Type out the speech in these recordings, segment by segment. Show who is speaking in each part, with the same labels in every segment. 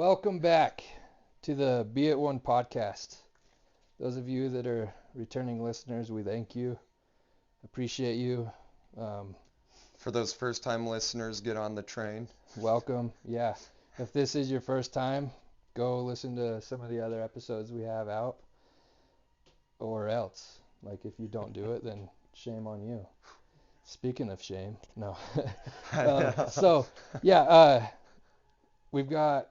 Speaker 1: Welcome back to the Be It One podcast. Those of you that are returning listeners, we thank you, appreciate you. Um,
Speaker 2: For those first-time listeners, get on the train.
Speaker 1: Welcome. Yeah, if this is your first time, go listen to some of the other episodes we have out, or else. Like if you don't do it, then shame on you. Speaking of shame, no. So, yeah, we've got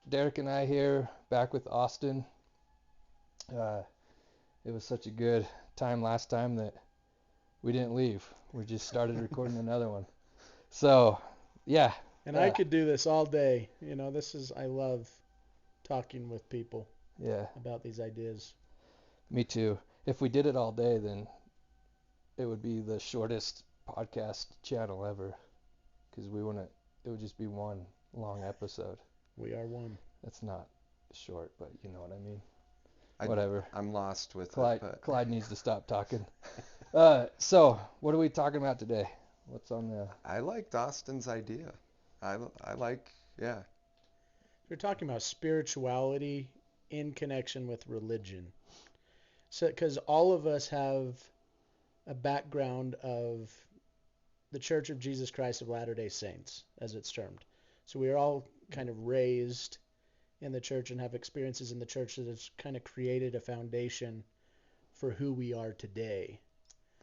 Speaker 1: Derek and I here back with Austin. Uh, it was such a good time last time that we didn't leave. We just started recording another one. So, yeah,
Speaker 3: And I could do this all day. I love talking with people
Speaker 1: yeah,
Speaker 3: about these ideas.
Speaker 1: me too. If we did it all day, then it would be the shortest podcast channel ever, because we wouldn't. It would just be one long episode.
Speaker 3: We are one.
Speaker 1: That's not short, but you know what I mean.
Speaker 2: I,
Speaker 1: Whatever.
Speaker 2: I'm lost with
Speaker 1: Clyde,
Speaker 2: it, but
Speaker 1: Clyde needs to stop talking. So what are we talking about today? What's on the?
Speaker 2: I liked Austin's idea. I like, yeah.
Speaker 3: We're talking about spirituality in connection with religion. So, because all of us have a background of the Church of Jesus Christ of Latter-day Saints, as it's termed. So we are all kind of raised in the church and have experiences in the church that has kind of created a foundation for who we are today.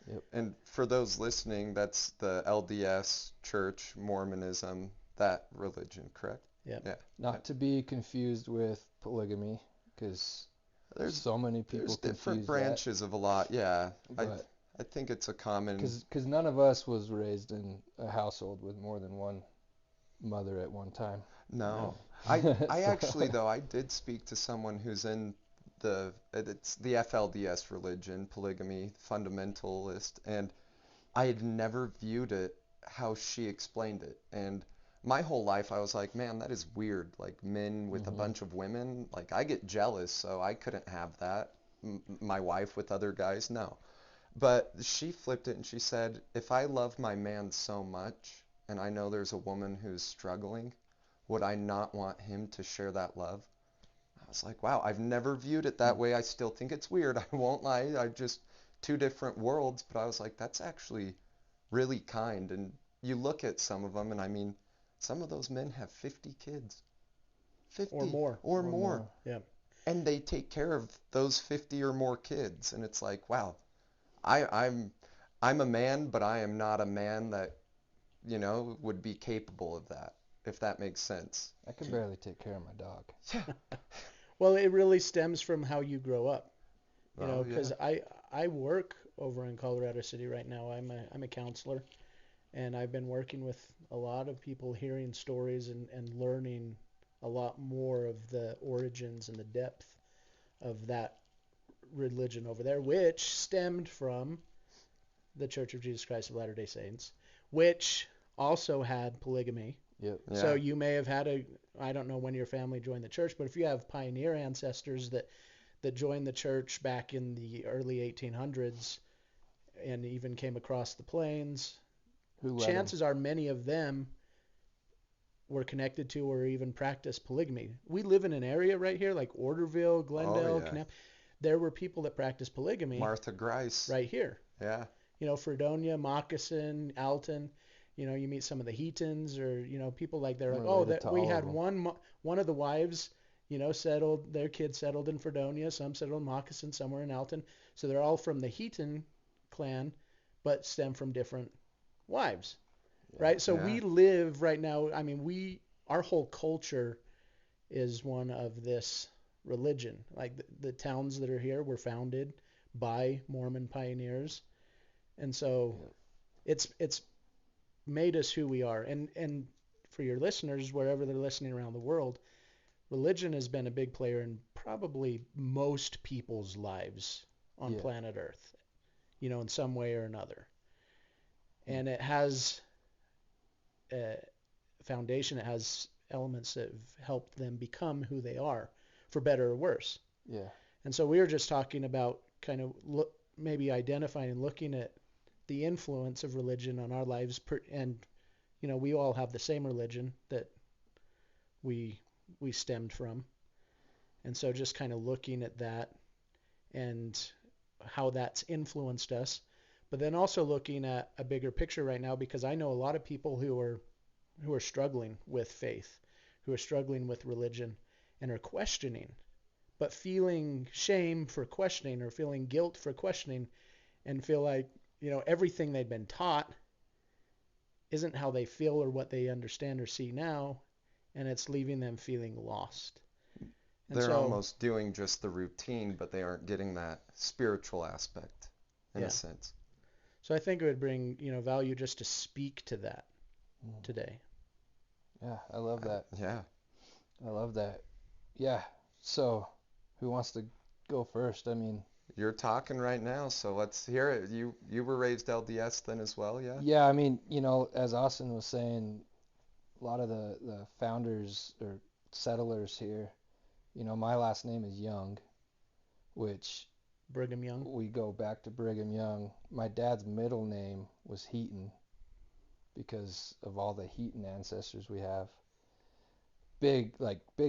Speaker 1: Yep.
Speaker 2: And for those listening, that's the LDS Church, Mormonism, that religion, correct?
Speaker 3: Yep.
Speaker 2: Yeah.
Speaker 1: Not to be confused with polygamy, because
Speaker 2: There's
Speaker 1: so many people
Speaker 2: there's different
Speaker 1: confuse that.
Speaker 2: branches of a lot, yeah.
Speaker 1: But
Speaker 2: I think it's a common.
Speaker 1: because none of us was raised in a household with more than one mother at one time.
Speaker 2: No. I
Speaker 1: So,
Speaker 2: actually though I did speak to someone who's in it's the FLDS religion, polygamy, fundamentalist, and I had never viewed it how she explained it. And my whole life I was like, man, that is weird. Like men with a
Speaker 1: mhm.
Speaker 2: bunch of women, like I get jealous, so I couldn't have that. My wife with other guys, no. But she flipped it and she said, if I love my man so much and I know there's a woman who's struggling, would I not want him to share that love? I was like, wow, I've never viewed it that way. I still think it's weird. I won't lie. I just two different worlds, but I was like, that's actually really kind. And you look at some of them, and I mean, some of those men have 50 kids,
Speaker 3: Or
Speaker 2: 50
Speaker 3: more.
Speaker 2: or
Speaker 1: Or
Speaker 2: more,
Speaker 1: more.
Speaker 3: Yeah.
Speaker 2: and they take care of those 50 or more kids. And it's like, wow, I, I'm I'm a man, but I am not a man that, would be capable of that, if that makes sense.
Speaker 1: I can barely take care of my dog.
Speaker 2: Yeah.
Speaker 3: Well, it really stems from how you grow up.
Speaker 2: Oh,
Speaker 3: Because
Speaker 2: yeah.
Speaker 3: I work over in Colorado City right now. I'm a counselor, and I've been working with a lot of people, hearing stories and learning a lot more of the origins and the depth of that religion over there, which stemmed from the Church of Jesus Christ of Latter-day Saints, which also had polygamy.
Speaker 1: Yep.
Speaker 3: So
Speaker 2: Yeah.
Speaker 3: you may have had I don't know when your family joined the church, but if you have pioneer ancestors that joined the church back in the early 1800s and even came across the plains,
Speaker 1: Who let him?
Speaker 3: chances are many of them were connected to or even practiced polygamy. We live in an area right here like Orderville,
Speaker 2: Oh,
Speaker 3: Glendale,
Speaker 2: yeah.
Speaker 3: Canap. There were people that practiced polygamy
Speaker 2: Martha Grice.
Speaker 3: right here.
Speaker 2: Yeah.
Speaker 3: Fredonia, Moccasin, Alton. You meet some of the Heatons or people like they're
Speaker 1: I'm
Speaker 3: like, oh,
Speaker 1: related
Speaker 3: that
Speaker 1: to
Speaker 3: we
Speaker 1: all of
Speaker 3: had
Speaker 1: them.
Speaker 3: one of the wives, settled, their kids settled in Fredonia, some settled in Moccasin, somewhere in Alton. So they're all from the Heaton clan, but stem from different wives,
Speaker 1: Yeah.
Speaker 3: right? So
Speaker 2: Yeah.
Speaker 3: we live right now. I mean, our whole culture is one of this religion. Like the towns that are here were founded by Mormon pioneers, and so
Speaker 1: Yep.
Speaker 3: it's made us who we are. And for your listeners, wherever they're listening around the world, religion has been a big player in probably most people's lives on
Speaker 1: Yeah.
Speaker 3: planet Earth, in some way or another.
Speaker 1: Mm.
Speaker 3: And it has a foundation, it has elements that have helped them become who they are, for better or worse.
Speaker 1: Yeah.
Speaker 3: And so we were just talking about kind of maybe identifying and looking at the influence of religion on our lives, and we all have the same religion that we we stemmed from. And so just kind of looking at that and how that's influenced us, but then also looking at a bigger picture right now, because I know a lot of people who are struggling with faith, who are struggling with religion and are questioning, but feeling shame for questioning or feeling guilt for questioning, and feel like, everything they've been taught isn't how they feel or what they understand or see now, and it's leaving them feeling lost. And
Speaker 2: They're
Speaker 3: so,
Speaker 2: almost doing just the routine, but they aren't getting that spiritual aspect in
Speaker 3: yeah.
Speaker 2: a sense.
Speaker 3: So I think it would bring, value just to speak to that today.
Speaker 1: Yeah, I love that.
Speaker 2: Yeah.
Speaker 1: I love that. Yeah. So, who wants to go first? I mean,
Speaker 2: You're talking right now, so let's hear it. You were raised LDS then as well, yeah?
Speaker 1: yeah, I mean, as Austin was saying, a lot of the founders or settlers here, my last name is Young, which
Speaker 3: Brigham Young.
Speaker 1: we go back to Brigham Young. My dad's middle name was Heaton because of all the Heaton ancestors we have. Big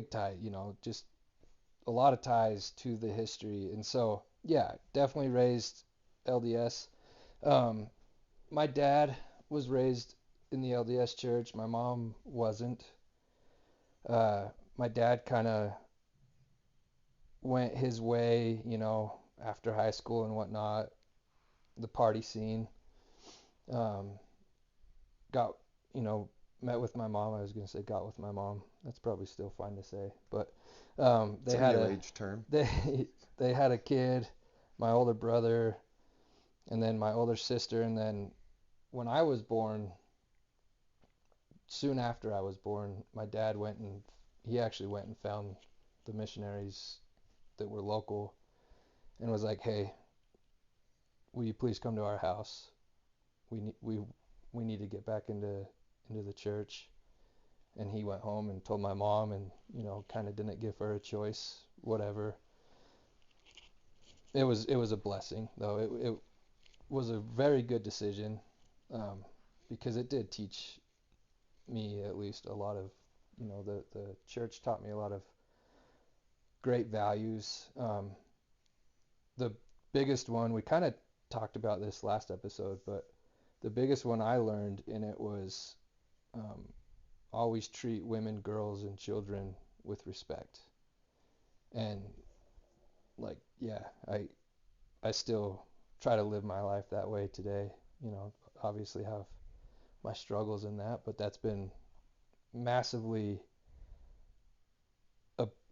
Speaker 1: tie, just a lot of ties to the history. And so, yeah, definitely raised LDS. My dad was raised in the LDS Church. My mom wasn't. My dad kind of went his way, after high school and whatnot, the party scene. Got, met with my mom. I was gonna say got with my mom. That's probably still fine to say, but
Speaker 2: It's
Speaker 1: they
Speaker 2: a
Speaker 1: had
Speaker 2: new
Speaker 1: a
Speaker 2: age term.
Speaker 1: they had a kid, my older brother, and then my older sister, and then when I was born, soon after I was born, my dad he actually went and found the missionaries that were local and was like, "Hey, will you please come to our house? We need to get back into the church." And he went home and told my mom, and kind of didn't give her a choice. Whatever. It was a blessing, though. It was a very good decision, because it did teach me at least a lot of, the church taught me a lot of great values. The biggest one, we kind of talked about this last episode, but the biggest one I learned in it was, always treat women, girls, and children with respect. And yeah, I still try to live my life that way today. Obviously have my struggles in that, but that's been massively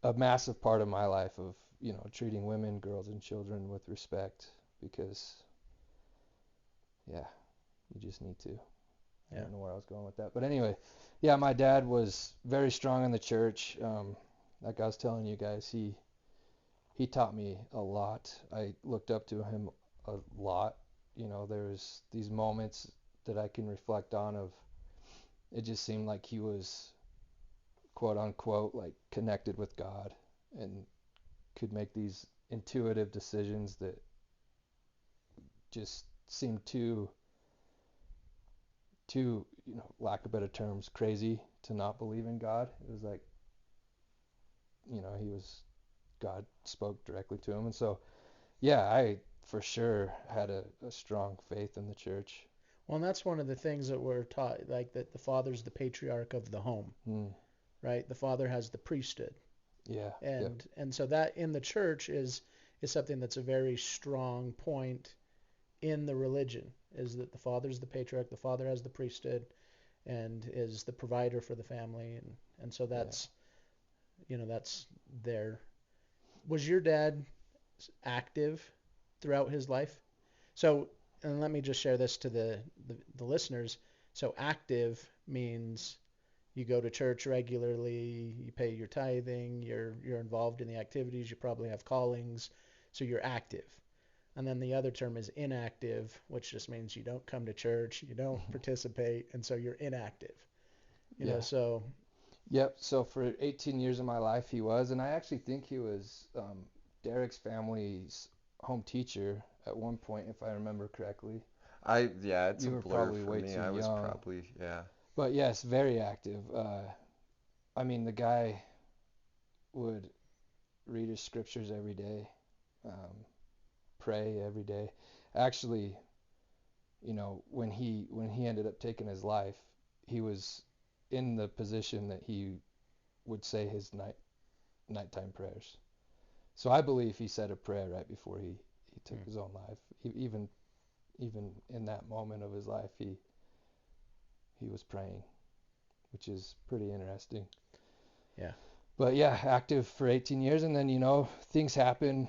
Speaker 1: a massive part of my life of, treating women, girls, and children with respect, because yeah, you just need to. I don't know where I was going with that, but anyway, yeah, my dad was very strong in the church. Like I was telling you guys, he taught me a lot. I looked up to him a lot. There's these moments that I can reflect on of, it just seemed like he was, quote unquote, like connected with God and could make these intuitive decisions that just seemed too, lack of better terms, crazy to not believe in God. It was like, God spoke directly to him. And so, yeah, I for sure had a strong faith in the church.
Speaker 3: Well, and that's one of the things that we're taught, like that the father's the patriarch of the home, right? The father has the priesthood.
Speaker 1: Yeah.
Speaker 3: And so that in the church is something that's a very strong point in the religion, is that the father's the patriarch, the father has the priesthood, and is the provider for the family, and so that's that's there. Was your dad active throughout his life? So, and let me just share this to the listeners. So active means you go to church regularly, you pay your tithing, you're involved in the activities, you probably have callings, so you're active. And then the other term is inactive, which just means you don't come to church, you don't participate, and so you're inactive. So.
Speaker 1: Yep. So for 18 years of my life, he was, and I actually think he was Derek's family's home teacher at one point, if I remember correctly.
Speaker 2: It's
Speaker 1: you
Speaker 2: a
Speaker 1: were
Speaker 2: blur
Speaker 1: probably
Speaker 2: for
Speaker 1: way
Speaker 2: me.
Speaker 1: too
Speaker 2: I was
Speaker 1: young.
Speaker 2: probably, yeah.
Speaker 1: But yes, very active. I mean, the guy, would read his scriptures every day, pray every day. Actually, when he ended up taking his life, he was in the position that he would say his nighttime prayers. So I believe he said a prayer right before he took his own life. Even in that moment of his life, he was praying, which is pretty interesting.
Speaker 3: Yeah.
Speaker 1: But yeah, active for 18 years, and then things happen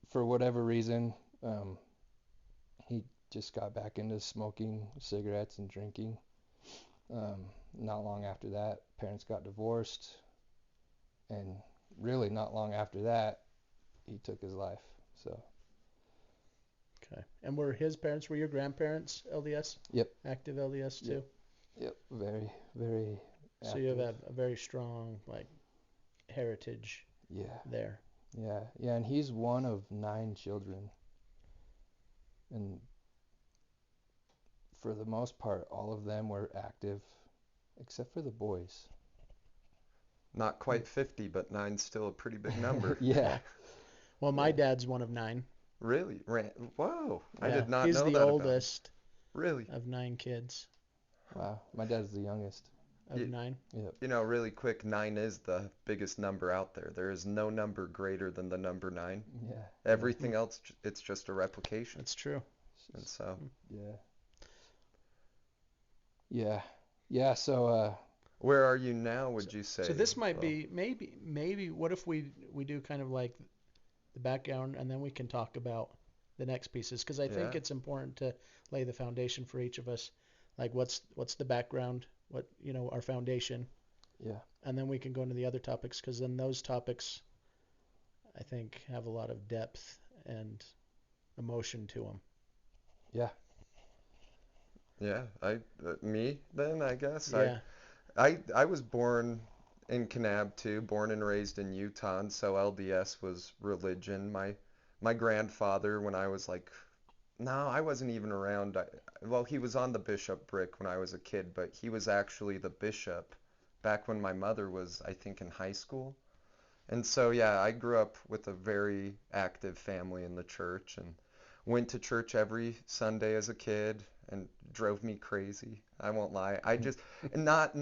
Speaker 1: for whatever reason. He just got back into smoking cigarettes and drinking. Not long after that, parents got divorced, and really not long after that, he took his life. So.
Speaker 3: Okay. And were your grandparents LDS?
Speaker 1: Yep.
Speaker 3: Active LDS too?
Speaker 1: Yep. Very, very active.
Speaker 3: So you have a very strong heritage.
Speaker 1: Yeah.
Speaker 3: There.
Speaker 1: Yeah, and he's one of 9 children, and for the most part, all of them were active, except for the boys.
Speaker 2: Not quite 50, but 9's still a pretty big number.
Speaker 1: Yeah.
Speaker 3: Well, my dad's one of 9.
Speaker 2: Really? Whoa.
Speaker 3: Yeah,
Speaker 2: I did not know that.
Speaker 3: He's the oldest.
Speaker 2: Really?
Speaker 3: Of 9 kids.
Speaker 1: Wow. My dad's the youngest.
Speaker 3: Of 9?
Speaker 1: Yep.
Speaker 2: Really quick, 9 is the biggest number out there. There is no number greater than the number 9.
Speaker 1: Yeah.
Speaker 2: Everything else, it's just a replication.
Speaker 3: That's true.
Speaker 2: And so.
Speaker 1: Yeah, so
Speaker 2: where are you now, would you say?
Speaker 3: So this might be, maybe, what if we do kind of like the background, and then we can talk about the next pieces, because I think it's important to lay the foundation for each of us. Like what's the background, our foundation.
Speaker 1: Yeah.
Speaker 3: And then we can go into the other topics, because then those topics, I think, have a lot of depth and emotion to them.
Speaker 1: Yeah.
Speaker 2: Yeah, me then, I guess.
Speaker 3: Yeah.
Speaker 2: I was born in Kanab too, born and raised in Utah, and so LDS was religion. My grandfather, when I was I wasn't even around. He was on the bishopric when I was a kid, but he was actually the bishop back when my mother was, I think, in high school. And so, yeah, I grew up with a very active family in the church and went to church every Sunday as a kid, and drove me crazy. I won't lie. I just, not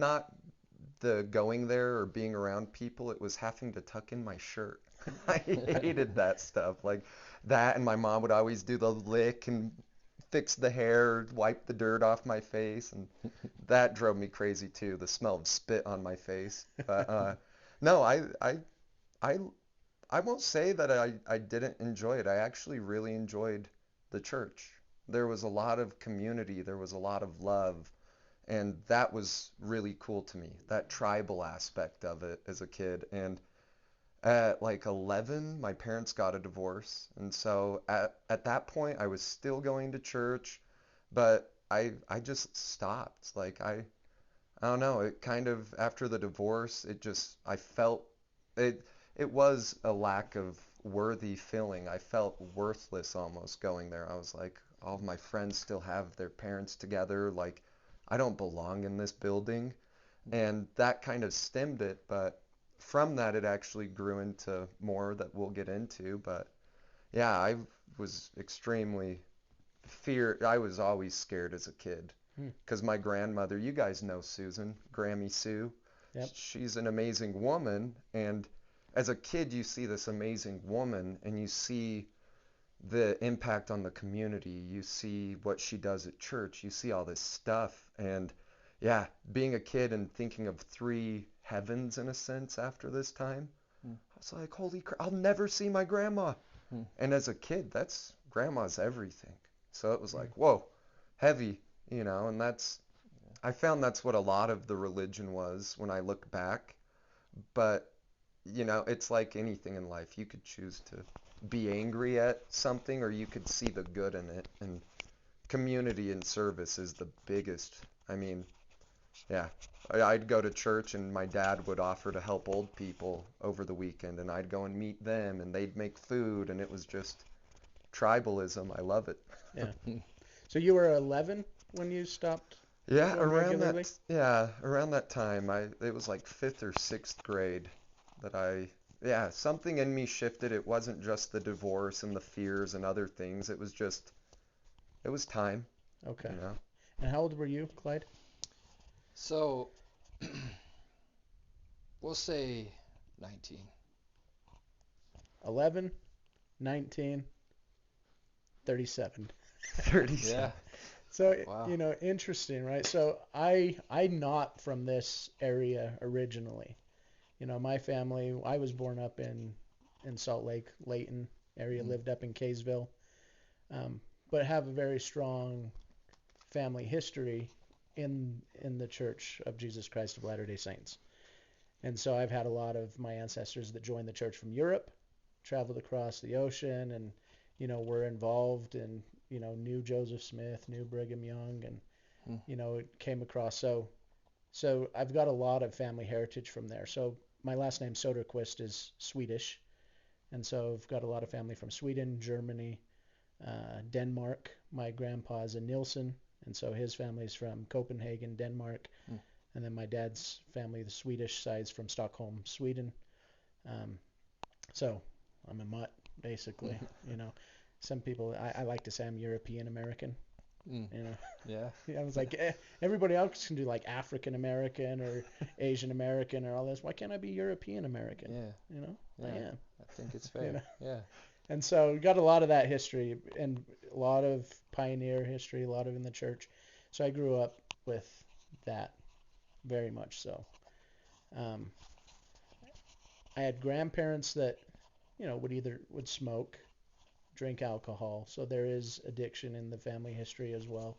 Speaker 2: the going there or being around people, it was having to tuck in my shirt. I hated that stuff. Like that, and my mom would always do the lick and fix the hair, wipe the dirt off my face, and that drove me crazy too, the smell of spit on my face. But no, I won't say that I didn't enjoy it. I actually really enjoyed the church. There was a lot of community, there was a lot of love, and that was really cool to me, that tribal aspect of it as a kid. And at 11, my parents got a divorce, and so at that point I was still going to church, but I just stopped. I don't know, it kind of, after the divorce, I felt it was a lack of worthy feeling. I felt worthless almost going there. I was like, all of my friends still have their parents together, I don't belong in this building. And that kind of stemmed it, but from that it actually grew into more that we'll get into. But yeah, I was extremely I was always scared as a kid, because my grandmother, you guys know Susan, Grammy Sue.
Speaker 3: Yep.
Speaker 2: She's an amazing woman, and as a kid you see this amazing woman and you see the impact on the community, you see what she does at church, you see all this stuff. And yeah, being a kid and thinking of 3 heavens in a sense after this time, I was like, holy crap, I'll never see my grandma. And as a kid, grandma's everything. So it was like, whoa, heavy, and I found that's what a lot of the religion was when I look back. But, it's like anything in life. You could choose to be angry at something, or you could see the good in it. And community and service is the biggest. I mean, yeah, I'd go to church and my dad would offer to help old people over the weekend, and I'd go and meet them, and they'd make food, and it was just tribalism. I love it.
Speaker 3: Yeah. So you were 11 when you stopped?
Speaker 2: Yeah,
Speaker 3: going regularly?
Speaker 2: around that time, it was like fifth or sixth grade that something in me shifted. It wasn't just the divorce and the fears and other things. It was time,
Speaker 3: Okay.
Speaker 2: you know.
Speaker 3: And how old were you, Clyde?
Speaker 1: So we'll say 19.
Speaker 3: 11, 19, 37.
Speaker 2: 37.
Speaker 1: Yeah.
Speaker 3: So,
Speaker 1: Wow.
Speaker 3: interesting, right? So I'm not from this area originally. My family, I was born up in Salt Lake, Layton area,
Speaker 1: Mm.
Speaker 3: lived up in Kaysville, um, but have a very strong family history in the Church of Jesus Christ of Latter-day Saints. And so I've had a lot of my ancestors that joined the church from Europe, traveled across the ocean, and were involved and knew Joseph Smith, knew Brigham Young, and
Speaker 1: Mm.
Speaker 3: it came across. So I've got a lot of family heritage from there. So my last name Soderquist is Swedish, and so I've got a lot of family from Sweden, Germany, Denmark. My grandpa is a Nilsson, and so his family's from Copenhagen, Denmark.
Speaker 1: Mm.
Speaker 3: And then my dad's family, the Swedish side's from Stockholm, Sweden. Um, so I'm a mutt, basically. Some people, I like to say I'm European American.
Speaker 1: Mm. Yeah.
Speaker 3: I was like, everybody else can do like African American or Asian American or all this. Why can't I be European American?
Speaker 1: Yeah.
Speaker 3: I
Speaker 1: Yeah.
Speaker 3: am.
Speaker 1: I think it's fair. Yeah.
Speaker 3: And so we got a lot of that history and a lot of pioneer history, a lot of in the church. So I grew up with that very much so. I had grandparents that, would smoke, drink alcohol. So there is addiction in the family history as well.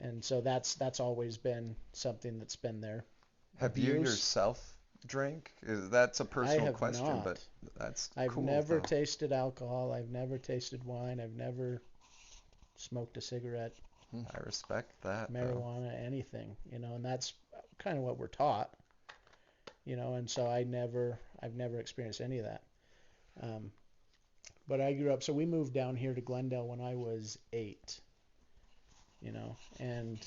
Speaker 3: And so that's always been something that's been there.
Speaker 2: Have you
Speaker 3: Abuse,
Speaker 2: yourself drank? That's a
Speaker 3: I
Speaker 2: personal
Speaker 3: have
Speaker 2: question,
Speaker 3: not.
Speaker 2: but that's
Speaker 3: I've
Speaker 2: cool
Speaker 3: never
Speaker 2: though.
Speaker 3: tasted alcohol. I've never tasted wine. I've never smoked a cigarette,
Speaker 2: I respect that though.
Speaker 3: marijuana, anything, and that's kind of what we're taught, and so I've never experienced any of that. Um, but I grew up, so we moved down here to Glendale when I was 8, and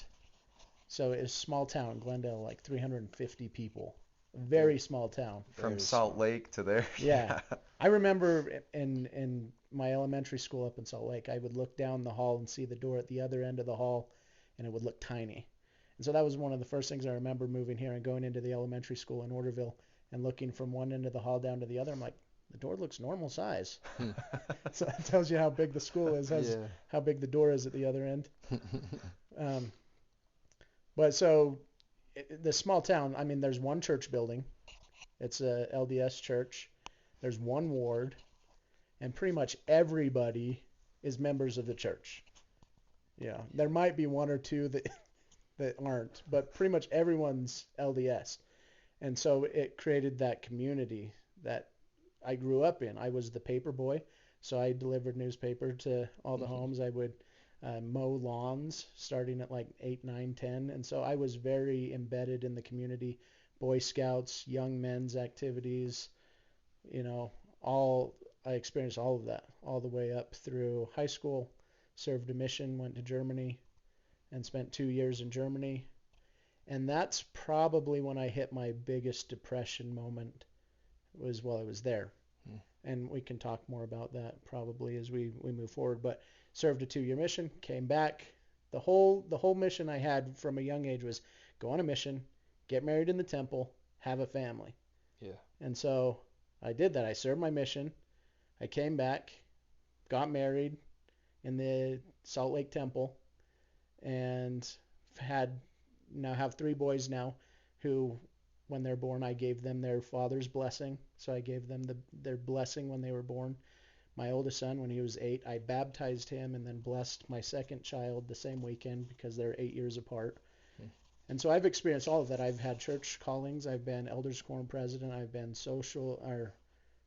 Speaker 3: so it's a small town, Glendale, like 350 people, very small town.
Speaker 2: From
Speaker 1: Very
Speaker 2: Salt
Speaker 1: small.
Speaker 2: Lake to there.
Speaker 3: Yeah. I remember in my elementary school up in Salt Lake, I would look down the hall and see the door at the other end of the hall, and it would look tiny. And so that was one of the first things I remember moving here and going into the elementary school in Orderville and looking from one end of the hall down to the other. I'm like, the door looks normal size. So that tells you how big the school is,
Speaker 1: Yeah.
Speaker 3: how big the door is at the other end. But so the small town, I mean, there's one church building. It's a LDS Church. There's one ward, and pretty much everybody is members of the church. Yeah, there might be one or two that aren't, but pretty much everyone's LDS. And so it created that community that I grew up in. I was the paper boy, so I delivered newspaper to all the homes. I would mow lawns starting at like 8, 9, 10. And so I was very embedded in the community, Boy Scouts, young men's activities, I experienced all of that all the way up through high school, served a mission, went to Germany and spent 2 years in Germany. And that's probably when I hit my biggest depression moment was while I was there.
Speaker 1: Mm.
Speaker 3: And we can talk more about that probably as we move forward. But served a 2-year mission, came back. The whole mission I had from a young age was go on a mission, get married in the temple, have a family.
Speaker 1: Yeah.
Speaker 3: And so I did that. I served my mission. I came back, got married in the Salt Lake Temple, and now have 3 boys now who, when they're born, I gave them their father's blessing. So I gave them their blessing when they were born. My oldest son, when he was 8, I baptized him and then blessed my second child the same weekend because they're 8 years apart.
Speaker 1: Hmm.
Speaker 3: And so I've experienced all of that. I've had church callings. I've been elders quorum president. I've been social or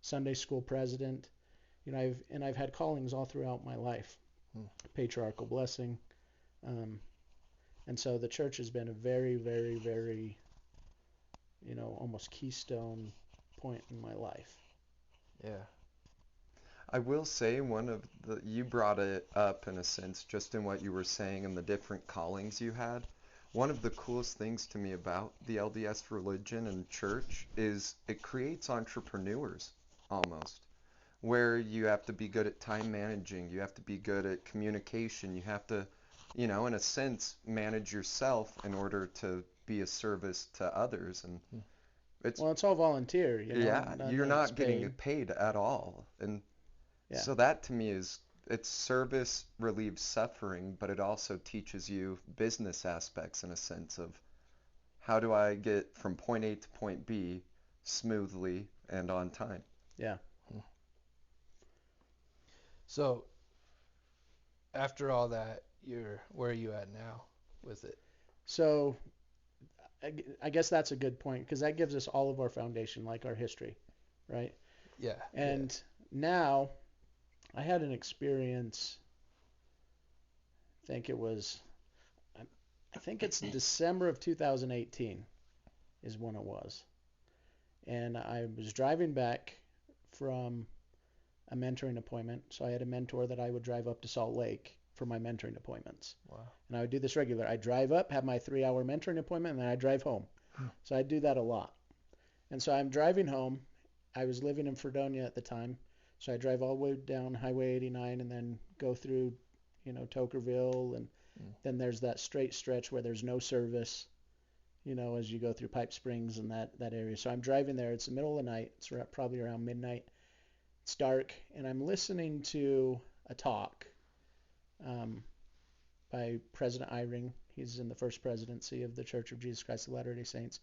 Speaker 3: Sunday school president. I've had callings all throughout my life.
Speaker 1: Hmm.
Speaker 3: Patriarchal blessing. And so the church has been a very, very, very, almost keystone point in my life.
Speaker 1: Yeah.
Speaker 2: I will say you brought it up in a sense just in what you were saying and the different callings you had. One of the coolest things to me about the LDS religion and church is it creates entrepreneurs almost, where you have to be good at time managing, you have to be good at communication, you have to, in a sense, manage yourself in order to be a service to others. And it's,
Speaker 3: Well, it's all volunteer,
Speaker 2: yeah, you're
Speaker 3: nothing's
Speaker 2: not getting
Speaker 3: paid.
Speaker 2: paid at all. And
Speaker 3: Yeah.
Speaker 2: so that to me it's service relieves suffering, but it also teaches you business aspects in a sense of how do I get from point A to point B smoothly and on time.
Speaker 3: Yeah.
Speaker 1: So after all that, where are you at now with it?
Speaker 3: So I guess that's a good point because that gives us all of our foundation, like our history, right?
Speaker 1: Yeah.
Speaker 3: And now I had an experience, I think it's December of 2018 is when it was. And I was driving back from a mentoring appointment. So I had a mentor that I would drive up to Salt Lake for my mentoring appointments.
Speaker 1: Wow.
Speaker 3: And I would do this regular. I'd drive up, have my 3-hour mentoring appointment, and then I'd drive home. So I'd do that a lot. And so I'm driving home. I was living in Fredonia at the time. So I drive all the way down Highway 89 and then go through, Tokerville. And then there's that straight stretch where there's no service, as you go through Pipe Springs and that area. So I'm driving there. It's the middle of the night. It's probably around midnight. It's dark. And I'm listening to a talk by President Eyring. He's in the first presidency of the Church of Jesus Christ of Latter-day Saints.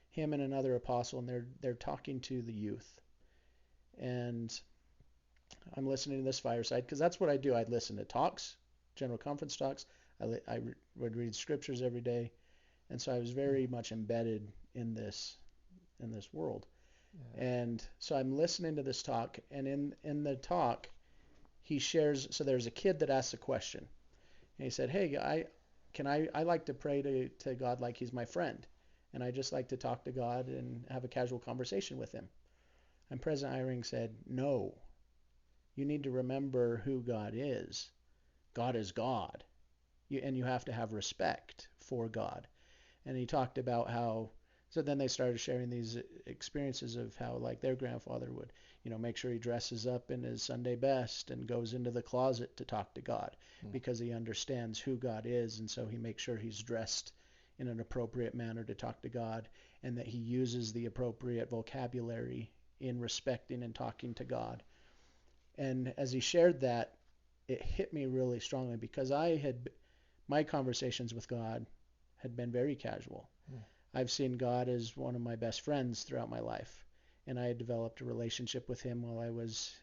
Speaker 3: Him and another apostle, and they're talking to the youth. And I'm listening to this fireside because that's what I do. I'd listen to talks, general conference talks. I would read scriptures every day, and so I was very much embedded in this world. Yeah. And so I'm listening to this talk, and in the talk, he shares. So there's a kid that asks a question, and he said, "Hey, I like to pray to God like He's my friend, and I just like to talk to God and have a casual conversation with Him." And President Eyring said, "No, you need to remember who God is. God is God, and you have to have respect for God." And he talked about how. So then they started sharing these experiences of how, like, their grandfather would, make sure he dresses up in his Sunday best and goes into the closet to talk to God because he understands who God is, and so he makes sure he's dressed in an appropriate manner to talk to God, and that he uses the appropriate vocabulary in respecting and talking to God. And as he shared that, it hit me really strongly because my conversations with God had been very casual. I've seen God as one of my best friends throughout my life, and I had developed a relationship with Him while I was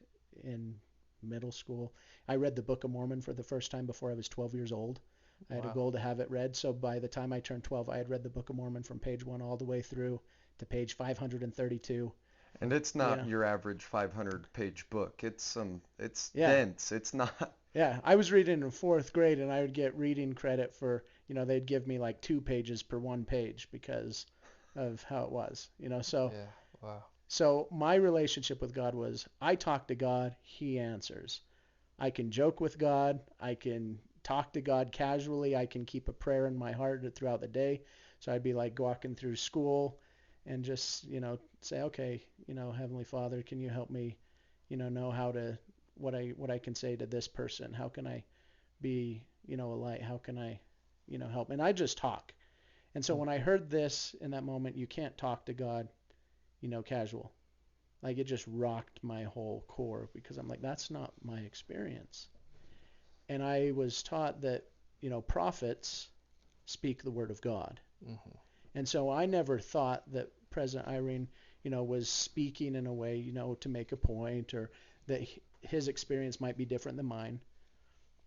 Speaker 3: in middle school. I read the Book of Mormon for the first time before I was 12 years old. I had a goal to have it read, so by the time I turned 12, I had read the Book of Mormon from page 1 all the way through to page 532.
Speaker 2: And it's not your average 500-page book. It's dense. It's not.
Speaker 3: Yeah, I was reading in 4th grade, and I would get reading credit for, they'd give me like 2 pages per 1 page because of how it was, so.
Speaker 1: Yeah, wow.
Speaker 3: So my relationship with God was, I talk to God, He answers. I can joke with God, I can talk to God casually, I can keep a prayer in my heart throughout the day. So I'd be like walking through school and just, say, okay, Heavenly Father, can you help me, know how to, what I can say to this person? How can I be, a light? How can I, help? And I just talk. And so when I heard this in that moment, you can't talk to God, casual. Like, it just rocked my whole core because I'm like, that's not my experience. And I was taught that, prophets speak the word of God. Mm-hmm. And so I never thought that President Eyring, was speaking in a way, to make a point, or that his experience might be different than mine.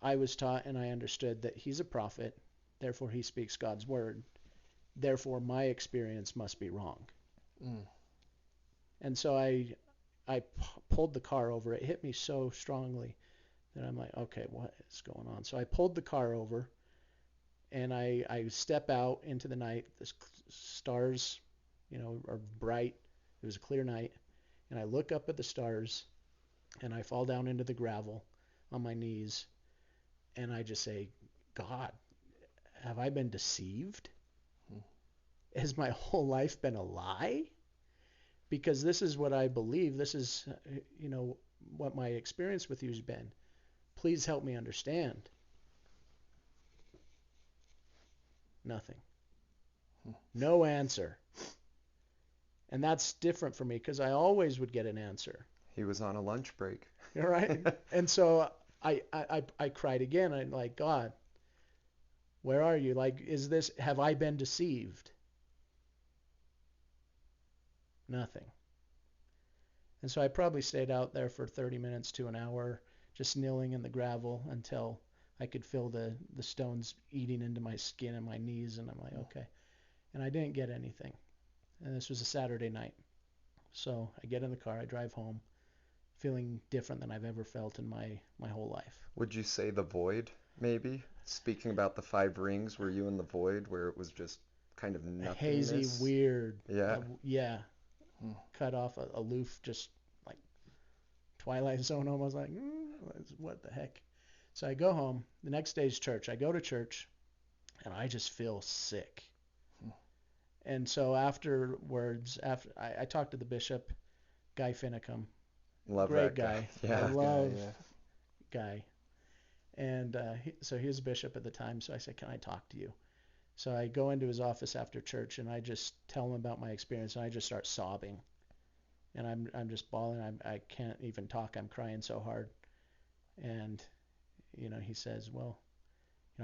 Speaker 3: I was taught and I understood that he's a prophet, therefore he speaks God's word. Therefore my experience must be wrong. And so I pulled the car over. It hit me so strongly that I'm like, okay, what is going on? So I pulled the car over, and I step out into the night. The stars, are bright. It was a clear night. And I look up at the stars, and I fall down into the gravel on my knees, and I just say, God, have I been deceived? Has my whole life been a lie? Because this is what I believe. This is, what my experience with you has been. Please help me understand. Nothing. No answer. And that's different for me because I always would get an answer.
Speaker 2: He was on a lunch break.
Speaker 3: All right. And so I cried again. I'm like, God, where are you? Like, have I been deceived? Nothing. And so I probably stayed out there for 30 minutes to an hour, just kneeling in the gravel until I could feel the stones eating into my skin and my knees. And I'm like, okay. And I didn't get anything. And this was a Saturday night. So I get in the car, I drive home, feeling different than I've ever felt in my whole life.
Speaker 2: Would you say the void, maybe? Speaking about the 5 rings, were you in the void where it was just kind of nothingness?
Speaker 3: Hazy, weird.
Speaker 2: Yeah.
Speaker 3: Yeah. Cut off, aloof, just like Twilight Zone almost, like, what the heck? So I go home. The next day's church. I go to church, and I just feel sick. And so afterwards, I talked to the bishop, Guy Finicum.
Speaker 2: Love
Speaker 3: Great
Speaker 2: that guy.
Speaker 3: Yeah. I
Speaker 2: Yeah.
Speaker 3: love Guy. And so he was bishop at the time, so I said, can I talk to you? So I go into his office after church, and I just tell him about my experience, and I just start sobbing. And I'm just bawling. I can't even talk. I'm crying so hard. And, he says, well,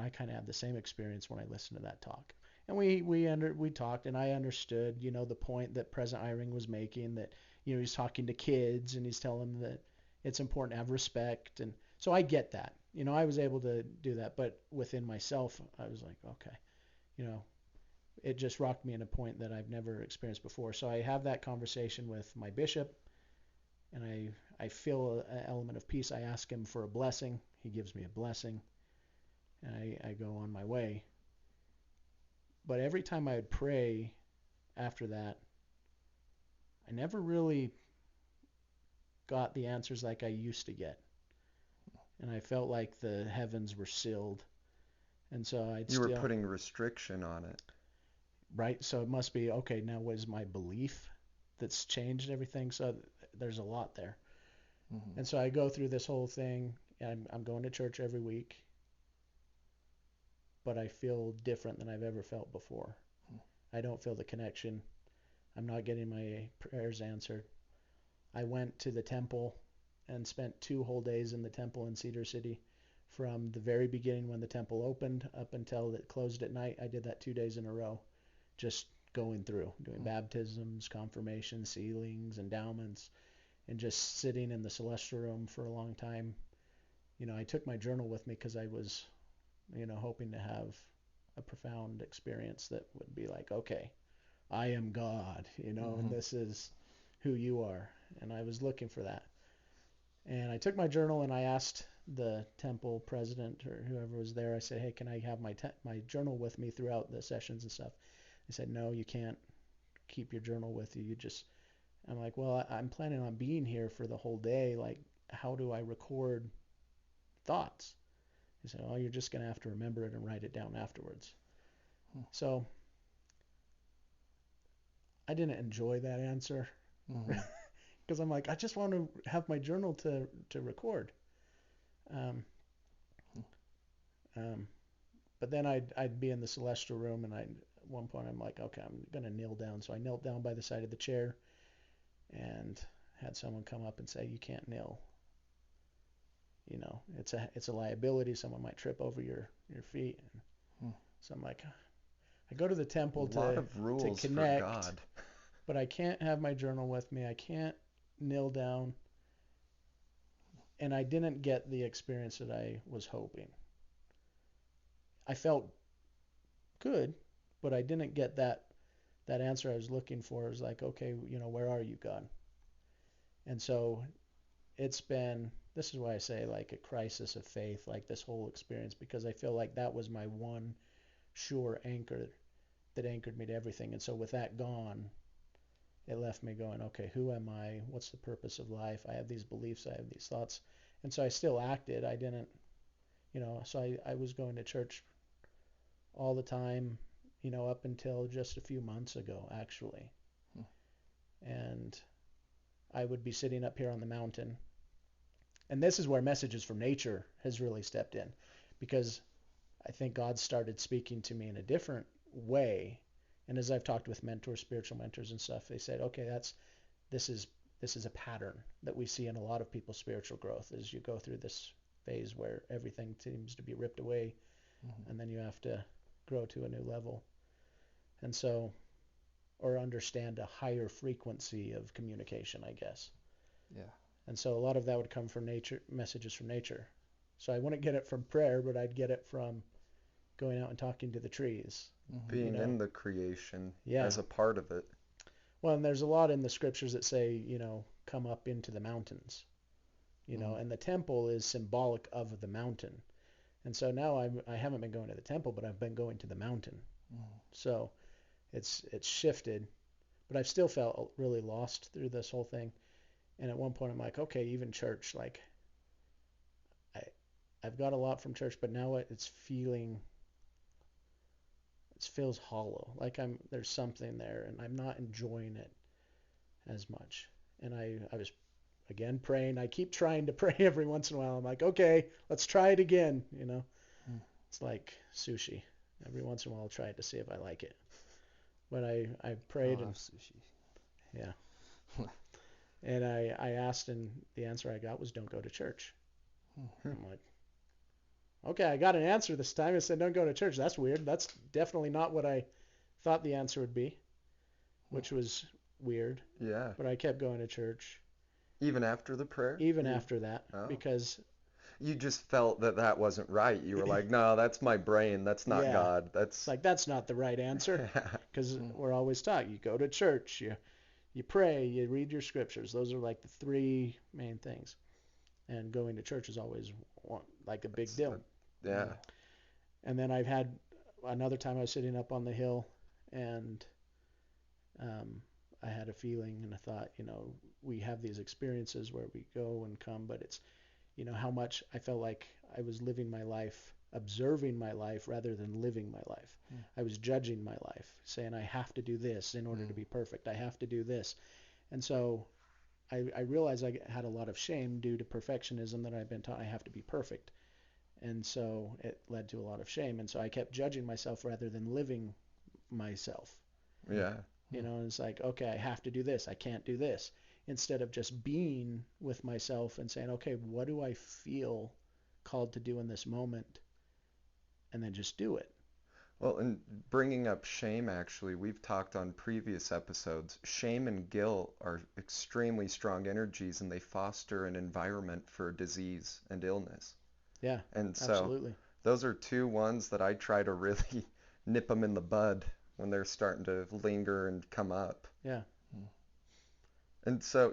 Speaker 3: I kind of have the same experience when I listen to that talk. And we talked, and I understood, the point that President Eyring was making, that, he's talking to kids, and he's telling them that it's important to have respect. And so I get that. I was able to do that. But within myself, I was like, okay, it just rocked me in a point that I've never experienced before. So I have that conversation with my bishop, and I feel an element of peace. I ask him for a blessing. He gives me a blessing, and I go on my way. But every time I would pray after that, I never really got the answers like I used to get. And I felt like the heavens were sealed. And so
Speaker 2: You were putting restriction on it.
Speaker 3: Right? So it must be, okay, now what is my belief that's changed everything? So there's a lot there. Mm-hmm. And so I go through this whole thing, and I'm going to church every week, but I feel different than I've ever felt before. I don't feel the connection. I'm not getting my prayers answered. I went to the temple and spent 2 whole days in the temple in Cedar City. From the very beginning when the temple opened up until it closed at night, I did that 2 days in a row, just going through, doing baptisms, confirmations, sealings, endowments, and just sitting in the celestial room for a long time. I took my journal with me because I was, hoping to have a profound experience that would be like, okay, I am God, and this is who you are. And I was looking for that. And I took my journal and I asked the temple president or whoever was there, I said, hey, can I have my journal with me throughout the sessions and stuff? They said, no, you can't keep your journal with you. I'm like, well, I'm planning on being here for the whole day. Like, how do I record thoughts? He said, oh, you're just going to have to remember it and write it down afterwards. So I didn't enjoy that answer because I'm like, I just want to have my journal to record. But then I'd be in the celestial room, and at one point I'm like, okay, I'm going to kneel down. So I knelt down by the side of the chair and had someone come up and say, you can't kneel. It's a liability. Someone might trip over your feet. So I'm like, I go to the temple to connect,
Speaker 2: for God.
Speaker 3: But I can't have my journal with me. I can't kneel down. And I didn't get the experience that I was hoping. I felt good, but I didn't get that answer I was looking for. It was like, okay, where are you, God? And so it's been, this is why I say like a crisis of faith, like this whole experience, because I feel like that was my one sure anchor that anchored me to everything. And so with that gone, it left me going, okay, who am I? What's the purpose of life? I have these beliefs, I have these thoughts. And so I still acted. I didn't, so I was going to church all the time, up until just a few months ago, actually. And I would be sitting up here on the mountain. And this is where Messages from Nature has really stepped in, because I think God started speaking to me in a different way. And as I've talked with mentors, spiritual mentors and stuff, they said, okay, this is a pattern that we see in a lot of people's spiritual growth, as you go through this phase where everything seems to be ripped away, and then you have to grow to a new level. And so, or understand a higher frequency of communication, I guess.
Speaker 1: Yeah.
Speaker 3: And so a lot of that would come from nature, Messages from Nature. So I wouldn't get it from prayer, but I'd get it from going out and talking to the trees.
Speaker 2: Being in the creation
Speaker 3: Yeah.
Speaker 2: as a part of it.
Speaker 3: Well, and there's a lot in the scriptures that say, come up into the mountains, and the temple is symbolic of the mountain. And so now I haven't been going to the temple, but I've been going to the mountain. So it's shifted, but I've still felt really lost through this whole thing. And at one point I'm like, okay, even church, like I've got a lot from church, but now it feels hollow. Like there's something there and I'm not enjoying it as much. And I was again praying. I keep trying to pray every once in a while. I'm like, okay, let's try it again. It's like sushi. Every once in a while I'll try it to see if I like it. But I prayed
Speaker 1: I love
Speaker 3: and
Speaker 1: sushi.
Speaker 3: yeah. And I asked, and the answer I got was, don't go to church. I'm like, okay, I got an answer this time. It said, don't go to church. That's weird. That's definitely not what I thought the answer would be, which was weird.
Speaker 2: Yeah.
Speaker 3: But I kept going to church.
Speaker 2: Even after the prayer?
Speaker 3: Even after that, because...
Speaker 2: You just felt that wasn't right. You were like, no, that's my brain. That's not God.
Speaker 3: It's like, that's not the right answer. Because we're always taught, you go to church, you pray, you read your scriptures. Those are like the three main things. And going to church is always like a big deal.
Speaker 2: Yeah.
Speaker 3: And then I've had another time I was sitting up on the hill and I had a feeling and I thought, we have these experiences where we go and come, but it's, how much I felt like I was living my life, observing my life rather than living my life. I was judging my life, saying I have to do this in order to be perfect. I have to do this. And so I realized I had a lot of shame due to perfectionism that I've been taught I have to be perfect. And so it led to a lot of shame. And so I kept judging myself rather than living myself.
Speaker 2: Yeah.
Speaker 3: And it's like, okay, I have to do this. I can't do this. Instead of just being with myself and saying, okay, what do I feel called to do in this moment? And then just do it.
Speaker 2: Well, and bringing up shame, actually, we've talked on previous episodes. Shame and guilt are extremely strong energies, and they foster an environment for disease and illness.
Speaker 3: Yeah,
Speaker 2: and so
Speaker 3: absolutely.
Speaker 2: Those are two ones that I try to really nip them in the bud when they're starting to linger and come up.
Speaker 3: Yeah.
Speaker 2: And so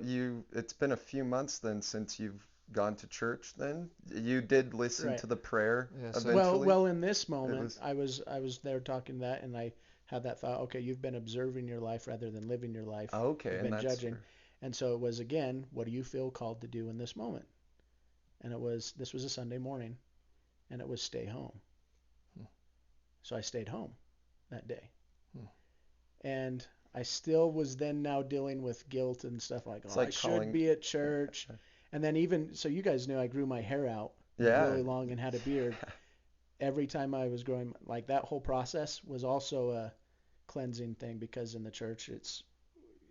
Speaker 2: it's been a few months then since you've gone to church then? You did listen to the prayer eventually?
Speaker 3: Well, in this moment, I was there talking that, and I had that thought, okay, you've been observing your life rather than living your life.
Speaker 2: Okay,
Speaker 3: you've been judging. And so it was, again, what do you feel called to do in this moment? And this was a Sunday morning, and it was stay home. So I stayed home that day. And I still was then now dealing with guilt and stuff like I should be at church. And then even, so you guys knew I grew my hair out really long and had a beard. Every time I was growing, like that whole process was also a cleansing thing, because in the church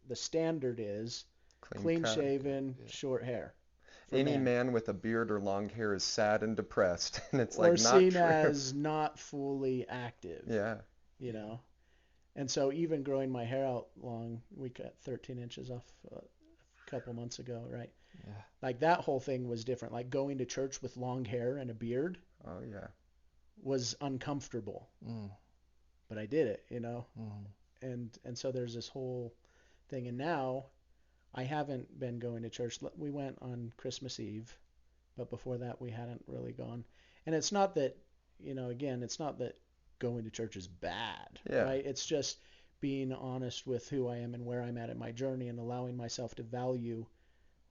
Speaker 3: the standard is clean shaven, short hair.
Speaker 2: Any man with a beard or long hair is sad and depressed, and it's
Speaker 3: or
Speaker 2: like not
Speaker 3: seen
Speaker 2: true.
Speaker 3: As not fully active.
Speaker 2: Yeah.
Speaker 3: And so even growing my hair out long, we cut 13 inches off a couple months ago, right?
Speaker 1: Yeah.
Speaker 3: Like that whole thing was different. Like going to church with long hair and a beard.
Speaker 2: Oh yeah.
Speaker 3: Was uncomfortable. But I did it, And so there's this whole thing. And now I haven't been going to church. We went on Christmas Eve, but before that we hadn't really gone. And it's not that, again, it's not that going to church is bad, right? It's just being honest with who I am and where I'm at in my journey, and allowing myself to value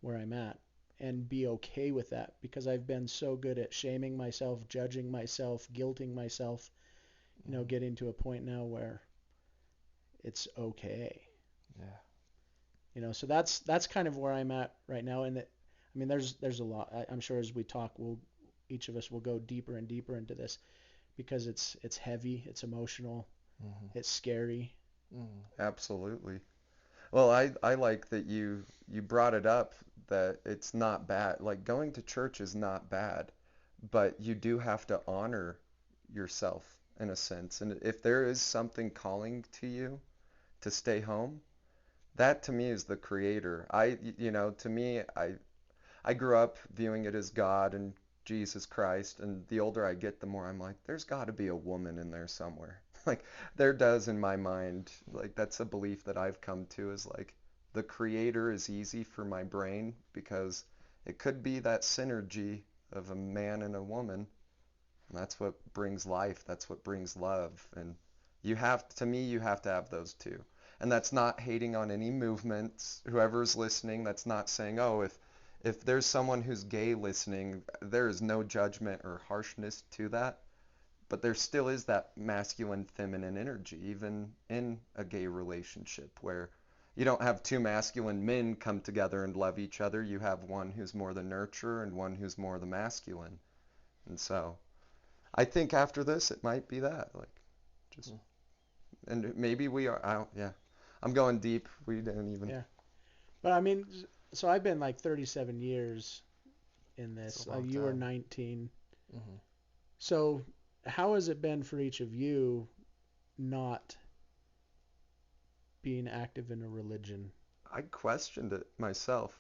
Speaker 3: where I'm at and be okay with that, because I've been so good at shaming myself, judging myself, guilting myself, getting to a point now where it's okay. So that's kind of where I'm at right now. And there's a lot. I'm sure as we talk, each of us will go deeper and deeper into this, because it's heavy, it's emotional, it's scary.
Speaker 2: Absolutely. Well, I like that you brought it up, that it's not bad. Like, going to church is not bad, but you do have to honor yourself in a sense. And if there is something calling to you to stay home, that to me is the creator. To me, I grew up viewing it as God and Jesus Christ, and the older I get, the more I'm like, there's got to be a woman in there somewhere. Like, there does in my mind. Like, that's a belief that I've come to, is like, the creator is easy for my brain, because it could be that synergy of a man and a woman. And that's what brings life. That's what brings love. And to me, you have to have those two. And that's not hating on any movements. Whoever's listening, that's not saying, oh, if there's someone who's gay listening, there is no judgment or harshness to that. But there still is that masculine, feminine energy, even in a gay relationship, where you don't have two masculine men come together and love each other. You have one who's more the nurturer and one who's more the masculine. And so I think after this, it might be that. Like, just, and maybe we are, yeah. I'm going deep. We didn't even.
Speaker 3: Yeah. But so I've been like 37 years in this. You were 19.
Speaker 1: Mm-hmm.
Speaker 3: So how has it been for each of you not being active in a religion?
Speaker 2: I questioned it myself.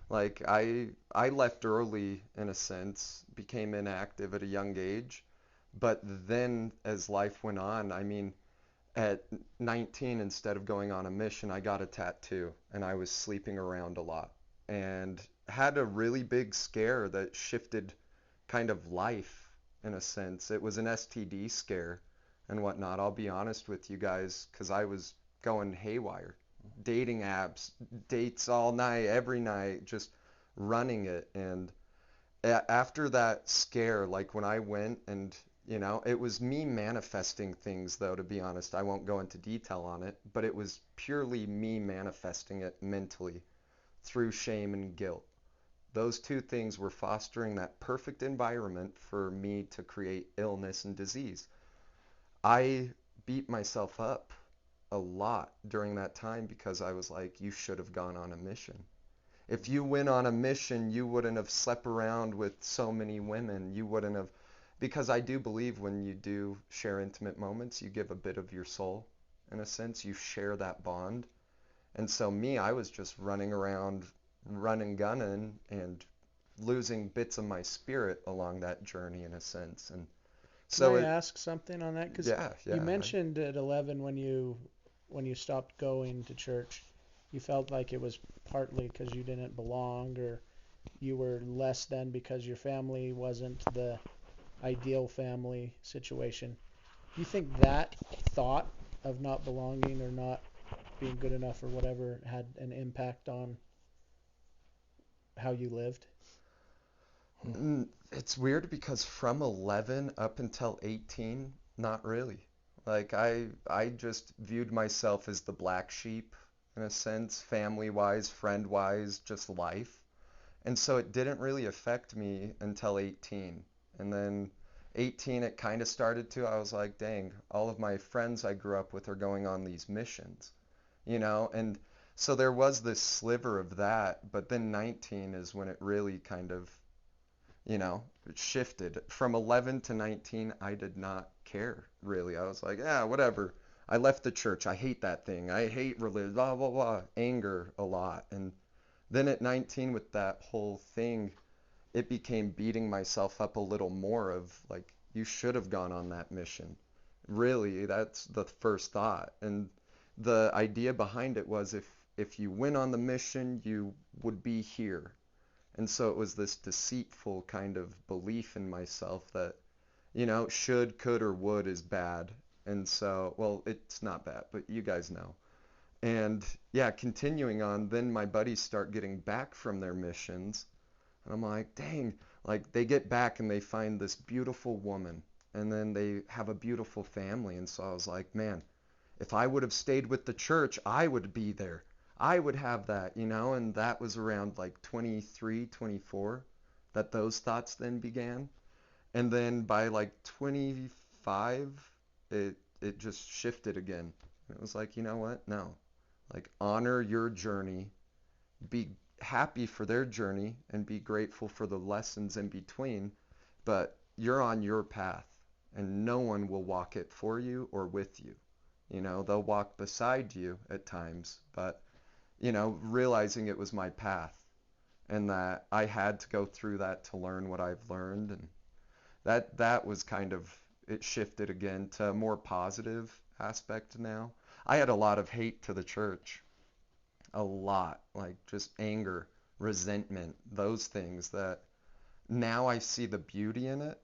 Speaker 2: Like, I left early in a sense, became inactive at a young age, but then as life went on, at 19, instead of going on a mission, I got a tattoo, and I was sleeping around a lot and had a really big scare that shifted kind of life in a sense. It was an STD scare and whatnot. I'll be honest with you guys, because I was going haywire. Dating apps, dates all night, every night, just running it. And after that scare, like when I went and, it was me manifesting things, though, to be honest. I won't go into detail on it, but it was purely me manifesting it mentally through shame and guilt. Those two things were fostering that perfect environment for me to create illness and disease. I beat myself up a lot during that time, because I was like, you should have gone on a mission. If you went on a mission, you wouldn't have slept around with so many women. You wouldn't have, because I do believe when you do share intimate moments, you give a bit of your soul, in a sense. You share that bond. And so I was just running around, running, gunning, and losing bits of my spirit along that journey, in a sense. And so
Speaker 3: Can I ask something on that? Because you mentioned at 11, when you stopped going to church, you felt like it was partly because you didn't belong, or you were less than because your family wasn't the ideal family situation. Do you think that thought of not belonging or not being good enough or whatever had an impact on how you lived?
Speaker 2: It's weird, because from 11 up until 18, not really. Like, I just viewed myself as the black sheep, in a sense, family-wise, friend-wise, just life. And so it didn't really affect me until 18. And then 18, it kind of started to. I was like, dang, all of my friends I grew up with are going on these missions, And so there was this sliver of that, but then 19 is when it really kind of, it shifted. From 11 to 19, I did not care, really. I was like, yeah, whatever. I left the church. I hate that thing. I hate religion, blah, blah, blah. Anger a lot. And then at 19, with that whole thing, it became beating myself up a little more of, like, you should have gone on that mission. Really, that's the first thought. And the idea behind it was, if you went on the mission, you would be here. And so it was this deceitful kind of belief in myself that, should, could, or would is bad. And so, well, it's not that, but you guys know. And yeah, continuing on, then my buddies start getting back from their missions. And I'm like, dang, like they get back and they find this beautiful woman. And then they have a beautiful family. And so I was like, man, if I would have stayed with the church, I would be there. I would have that, you know? And that was around like 23, 24 that those thoughts then began. And then by like 25, it just shifted again. It was like, you know what? No. Like honor your journey, be happy for their journey and be grateful for the lessons in between, but you're on your path and no one will walk it for you or with you. You know, they'll walk beside you at times, but you know, realizing it was my path and that I had to go through that to learn what I've learned, and that was kind of, it shifted again to a more positive aspect now. I had a lot of hate to the church, a lot, like just anger, resentment, those things that now I see the beauty in it.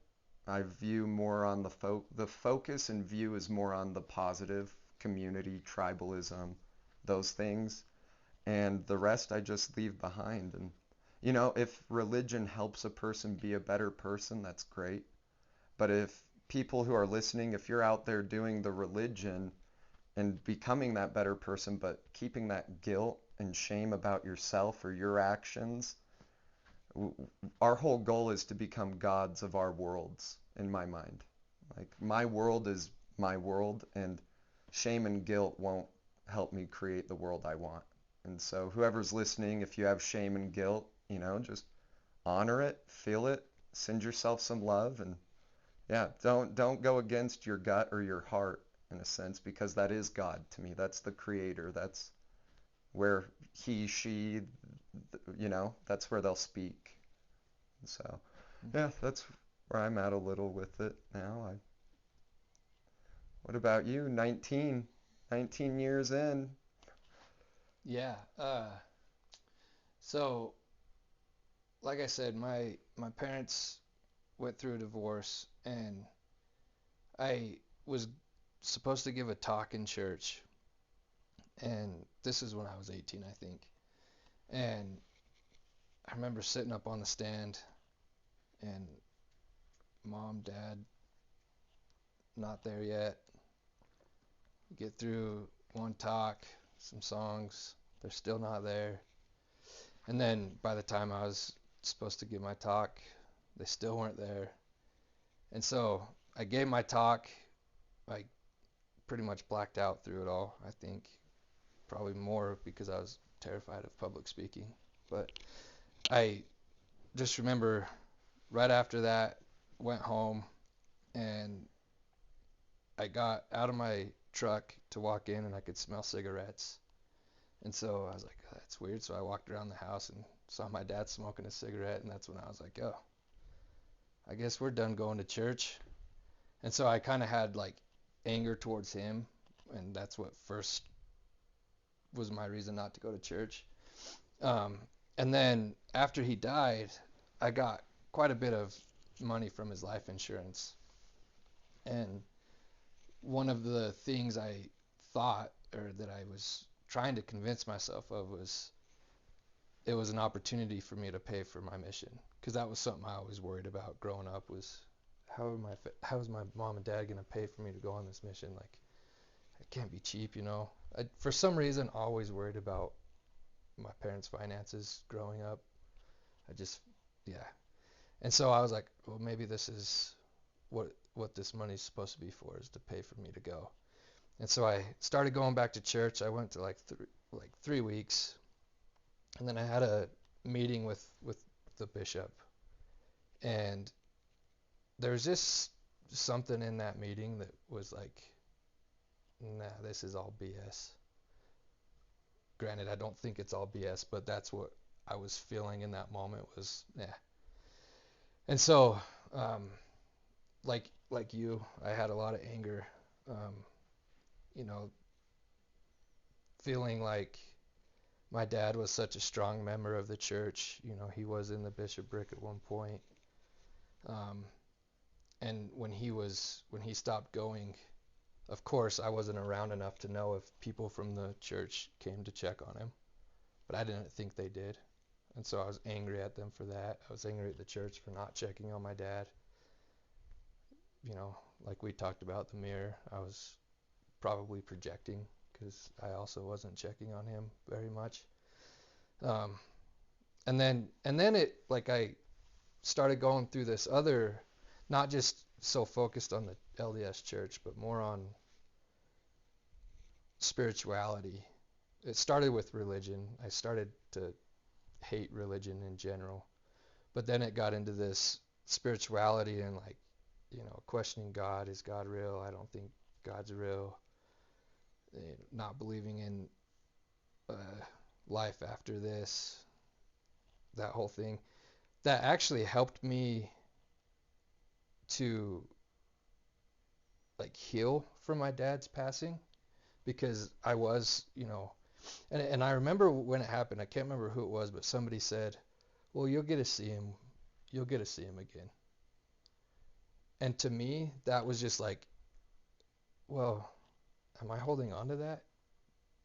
Speaker 2: I view more on the focus and view is more on the positive, community, tribalism, those things, and the rest I just leave behind. And you know, if religion helps a person be a better person, that's great. But if people who are listening, if you're out there doing the religion and becoming that better person, but keeping that guilt and shame about yourself or your actions, our whole goal is to become gods of our worlds, in my mind. Like, my world is my world, and shame and guilt won't help me create the world I want. And so, whoever's listening, if you have shame and guilt, you know, just honor it, feel it, send yourself some love, and yeah, don't go against your gut or your heart in a sense, because that is God to me. That's the creator. That's where he, she, you know, that's where they'll speak. So, yeah, that's where I'm at a little with it now. What about you? 19 years in.
Speaker 1: Yeah. So like I said, my parents went through a divorce, and I was supposed to give a talk in church, and this is when I was 18, I think. And I remember sitting up on the stand, and mom, dad, not there yet. Get through one talk, some songs, they're still not there. And then by the time I was supposed to give my talk, they still weren't there. And so I gave my talk. I pretty much blacked out through it all, I think. Probably more because I was terrified of public speaking. But I just remember right after that, went home, and I got out of my truck to walk in, and I could smell cigarettes. And so I was like, oh, that's weird. So I walked around the house and saw my dad smoking a cigarette, and that's when I was like, oh, I guess we're done going to church. And so I kind of had like anger towards him, and that's what first was my reason not to go to church. Um, and then after he died, I got quite a bit of money from his life insurance. And one of the things I thought, or that I was trying to convince myself of, was it was an opportunity for me to pay for my mission, because that was something I always worried about growing up, was how is my mom and dad going to pay for me to go on this mission? Like, it can't be cheap, you know. For some reason, always worried about my parents' finances growing up. I just, yeah. And so I was like, well, maybe this is what this money's supposed to be for, is to pay for me to go. And so I started going back to church. I went to like 3 weeks, and then I had a meeting with the bishop, and there's just something in that meeting that was like, nah, this is all BS. Granted, I don't think it's all BS, but that's what I was feeling in that moment, was, yeah. And so, like you, I had a lot of anger, you know, feeling like my dad was such a strong member of the church. You know, he was in the bishopric at one point. And when he stopped going, of course, I wasn't around enough to know if people from the church came to check on him, but I didn't think they did. And so I was angry at them for that. I was angry at the church for not checking on my dad. You know, like we talked about the mirror, I was probably projecting because I also wasn't checking on him very much. Um, and then it, like, I started going through this other, not just so focused on the LDS Church, but more on spirituality. It started with religion. I started to hate religion in general, but then it got into this spirituality and, like, questioning God. Is God real? I don't think God's real. Not believing in uh, life after this, that whole thing. That actually helped me to, like, heal from my dad's passing, because I was, and I remember when it happened. I can't remember who it was, but somebody said, "Well, you'll get to see him. You'll get to see him again." And to me, that was just like, well, am I holding on to that?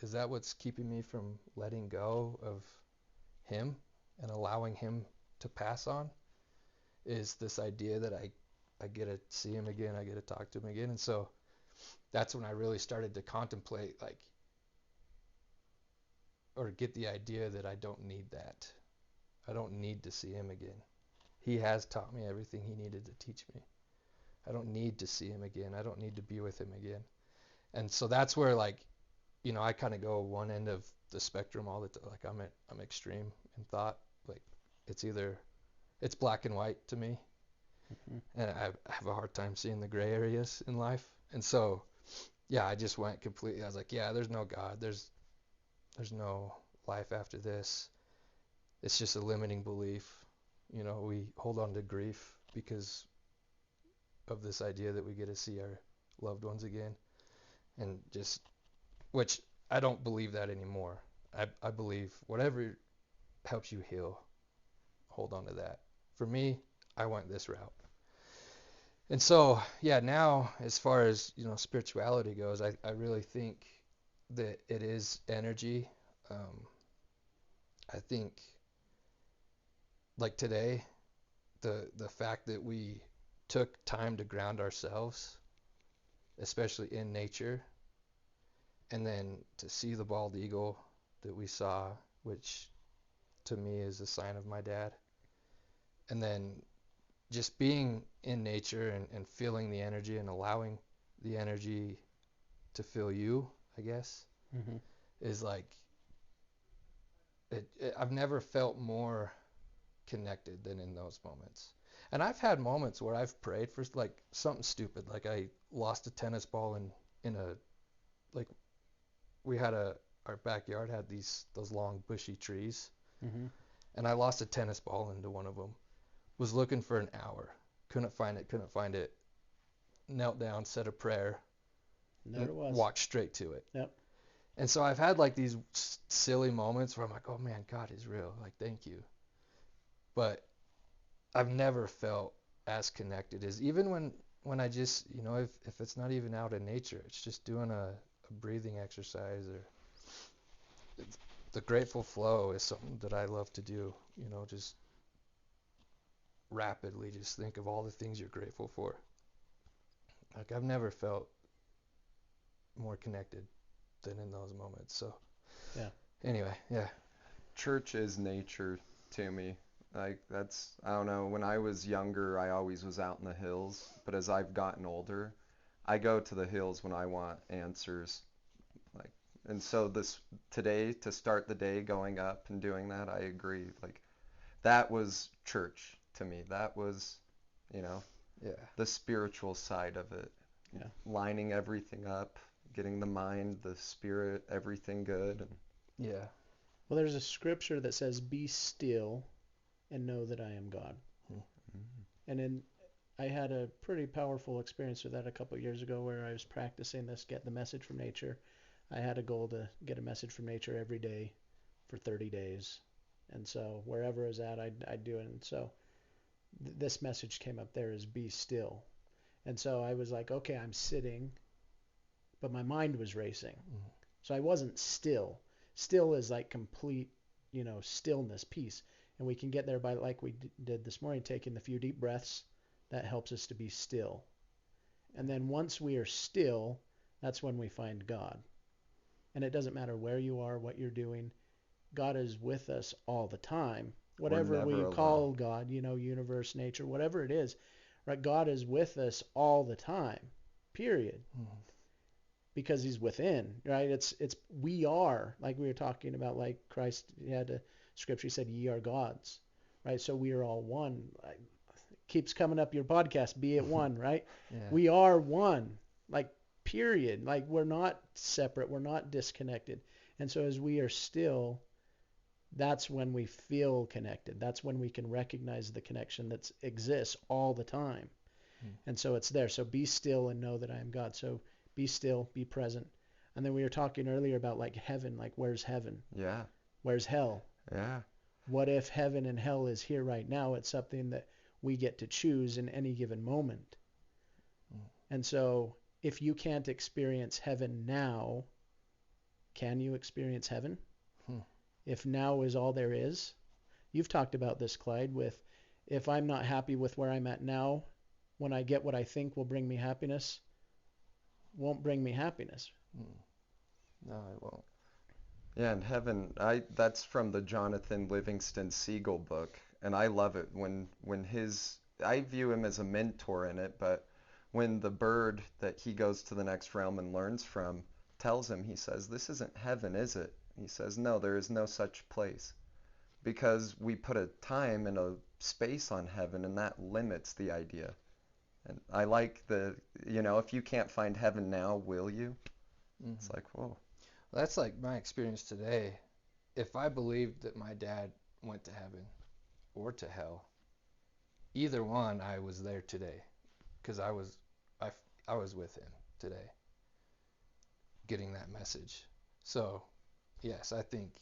Speaker 1: Is that what's keeping me from letting go of him and allowing him to pass on? Is this idea that I get to see him again, I get to talk to him again? And so that's when I really started to contemplate, like, or get the idea that I don't need that. I don't need to see him again. He has taught me everything he needed to teach me. I don't need to see him again. I don't need to be with him again. And so that's where, like, I kind of go one end of the spectrum all the time. Like, I'm extreme in thought. Like, it's black and white to me, and I have a hard time seeing the gray areas in life. And so, yeah, I just went completely. I was like, yeah, there's no God. There's no life after this. It's just a limiting belief. We hold on to grief because of this idea that we get to see our loved ones again, and just, which I don't believe that anymore. I believe whatever helps you heal, hold on to that. For me, I went this route. And so, yeah, now as far as, spirituality goes, I really think that it is energy. I think, like today, the fact that we took time to ground ourselves, especially in nature, and then to see the bald eagle that we saw, which to me is a sign of my dad, and then just being in nature and feeling the energy and allowing the energy to feel you, I guess, is like, I've never felt more connected than in those moments. And I've had moments where I've prayed for, like, something stupid, like I lost a tennis ball in a, like, we had our backyard had those long bushy trees, and I lost a tennis ball into one of them. Was looking for an hour, couldn't find it, knelt down, said a prayer,
Speaker 3: There it was.
Speaker 1: walked straight to it.
Speaker 3: Yep.
Speaker 1: And so I've had, like, these silly moments where I'm like, oh man, God is real, like, thank you. But I've never felt as connected as, even when I just, if it's not even out in nature, it's just doing a breathing exercise, or the grateful flow is something that I love to do, just rapidly just think of all the things you're grateful for. Like, I've never felt more connected than in those moments. So,
Speaker 3: Yeah.
Speaker 1: Anyway, yeah.
Speaker 2: Church is nature to me. Like, I don't know, when I was younger, I always was out in the hills, but as I've gotten older, I go to the hills when I want answers. Like, and so today, to start the day going up and doing that, I agree. Like, that was church to me. That was,
Speaker 1: Yeah.
Speaker 2: the spiritual side of it.
Speaker 3: Yeah.
Speaker 2: Lining everything up, getting the mind, the spirit, everything good. And
Speaker 1: Yeah.
Speaker 3: Well, there's a scripture that says, "Be still and know that I am God." And I had a pretty powerful experience with that a couple of years ago, where I was practicing this, get the message from nature. I had a goal to get a message from nature every day for 30 days. And so wherever I was at, I'd do it. And so this message came up there as, "Be still." And so I was like, okay, I'm sitting but my mind was racing.
Speaker 1: Mm-hmm.
Speaker 3: So I wasn't still. Still is like complete, stillness, peace. And we can get there by, like we did this morning, taking the few deep breaths. That helps us to be still. And then once we are still, that's when we find God. And it doesn't matter where you are, what you're doing. God is with us all the time. Whatever we call God, universe, nature, whatever it is, right? God is with us all the time, period.
Speaker 1: Mm-hmm.
Speaker 3: Because he's within, right? We are, like we were talking about, like Christ had a scripture, he said, ye are gods, right? So we are all one. Keeps coming up your podcast, be it one, right?
Speaker 1: Yeah.
Speaker 3: We are one, like, period. Like, we're not separate, we're not disconnected. And so as we are still, that's when we feel connected. That's when we can recognize the connection that exists all the time. And so it's there. So be still and know that I am God. So be still, be present. And then we were talking earlier about, like, heaven, like, where's heaven?
Speaker 2: Yeah.
Speaker 3: Where's hell?
Speaker 2: Yeah.
Speaker 3: What if heaven and hell is here right now? It's something that we get to choose in any given moment. And so if you can't experience heaven now, can you experience heaven? If now is all there is? You've talked about this, Clyde, with if I'm not happy with where I'm at now, when I get what I think will bring me happiness, won't bring me happiness.
Speaker 2: No, it won't. Yeah, in heaven, that's from the Jonathan Livingston Seagull book, and I love it when I view him as a mentor in it, but when the bird that he goes to the next realm and learns from tells him, he says, this isn't heaven, is it? He says, no, there is no such place, because we put a time and a space on heaven, and that limits the idea. And I like if you can't find heaven now, will you? Mm-hmm. It's like, whoa.
Speaker 1: That's like my experience today. If I believed that my dad went to heaven or to hell, either one, I was there today, because I was with him today, getting that message. So, yes, I think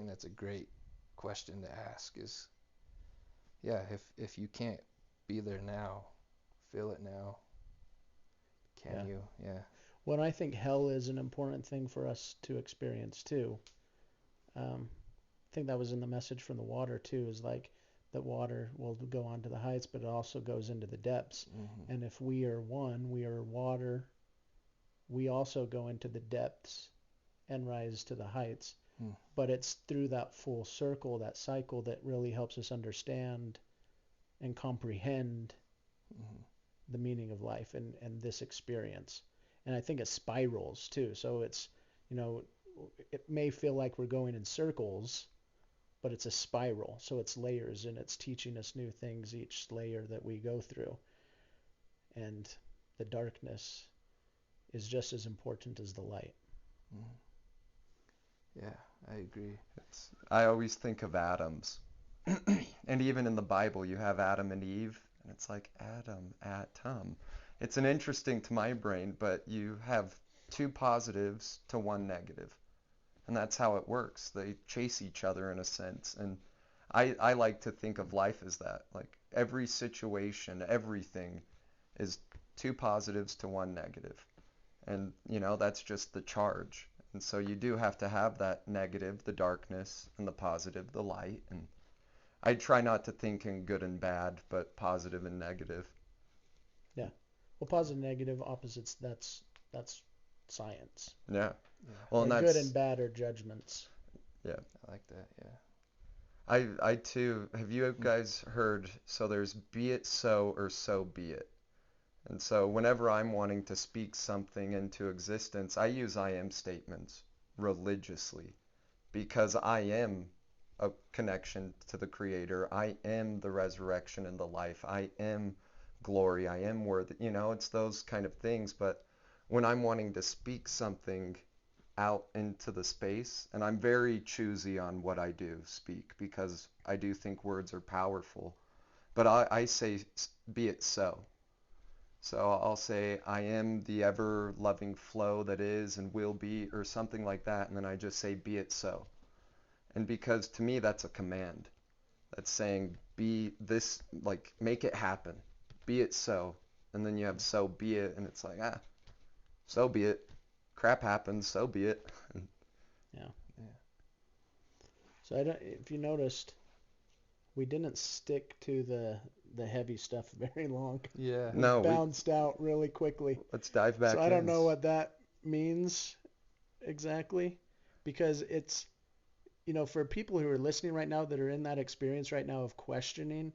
Speaker 1: that's a great question to ask. Is, yeah, if you can't be there now, feel it now, can you? Yeah.
Speaker 3: Well, I think hell is an important thing for us to experience too. I think that was in the message from the water too, is like the water will go on to the heights, but it also goes into the depths. Mm-hmm. And if we are one, we are water, we also go into the depths and rise to the heights. But it's through that full circle, that cycle, that really helps us understand and comprehend the meaning of life and this experience. And I think it spirals too. So it's, it may feel like we're going in circles, but it's a spiral. So it's layers, and it's teaching us new things each layer that we go through. And the darkness is just as important as the light.
Speaker 1: Yeah, I agree.
Speaker 2: I always think of atoms. And even in the Bible, you have Adam and Eve, and it's like atom. It's an interesting to my brain, but you have two positives to one negative. And that's how it works. They chase each other in a sense. And I like to think of life as that. Like every situation, everything is two positives to one negative. And, that's just the charge. And so you do have to have that negative, the darkness, and the positive, the light. And I try not to think in good and bad, but positive and negative.
Speaker 3: Yeah. Well, positive, negative, opposites, that's science.
Speaker 2: Yeah. Well, and
Speaker 3: good and bad are judgments.
Speaker 2: Yeah.
Speaker 1: I like that, yeah.
Speaker 2: I too, have you guys heard, so there's be it so or so be it. And so whenever I'm wanting to speak something into existence, I use I am statements religiously, because I am a connection to the Creator. I am the resurrection and the life. I am glory. I am worthy. It's those kind of things. But when I'm wanting to speak something out into the space, and I'm very choosy on what I do speak, because I do think words are powerful, but I say, be it so. So I'll say, I am the ever-loving flow that is and will be, or something like that, and then I just say, be it so. And because to me, that's a command. That's saying, be this, like, make it happen. Be it so. And then you have so be it, and it's like, so be it. crap happens, so be it.
Speaker 3: Yeah.
Speaker 1: Yeah.
Speaker 3: So if you noticed, we didn't stick to the heavy stuff very long.
Speaker 1: Yeah.
Speaker 3: We
Speaker 2: No,
Speaker 3: bounced out really quickly.
Speaker 2: let's dive back
Speaker 3: So I
Speaker 2: in.
Speaker 3: don't know what that means exactly, because it's, for people who are listening right now that are in that experience right now of questioning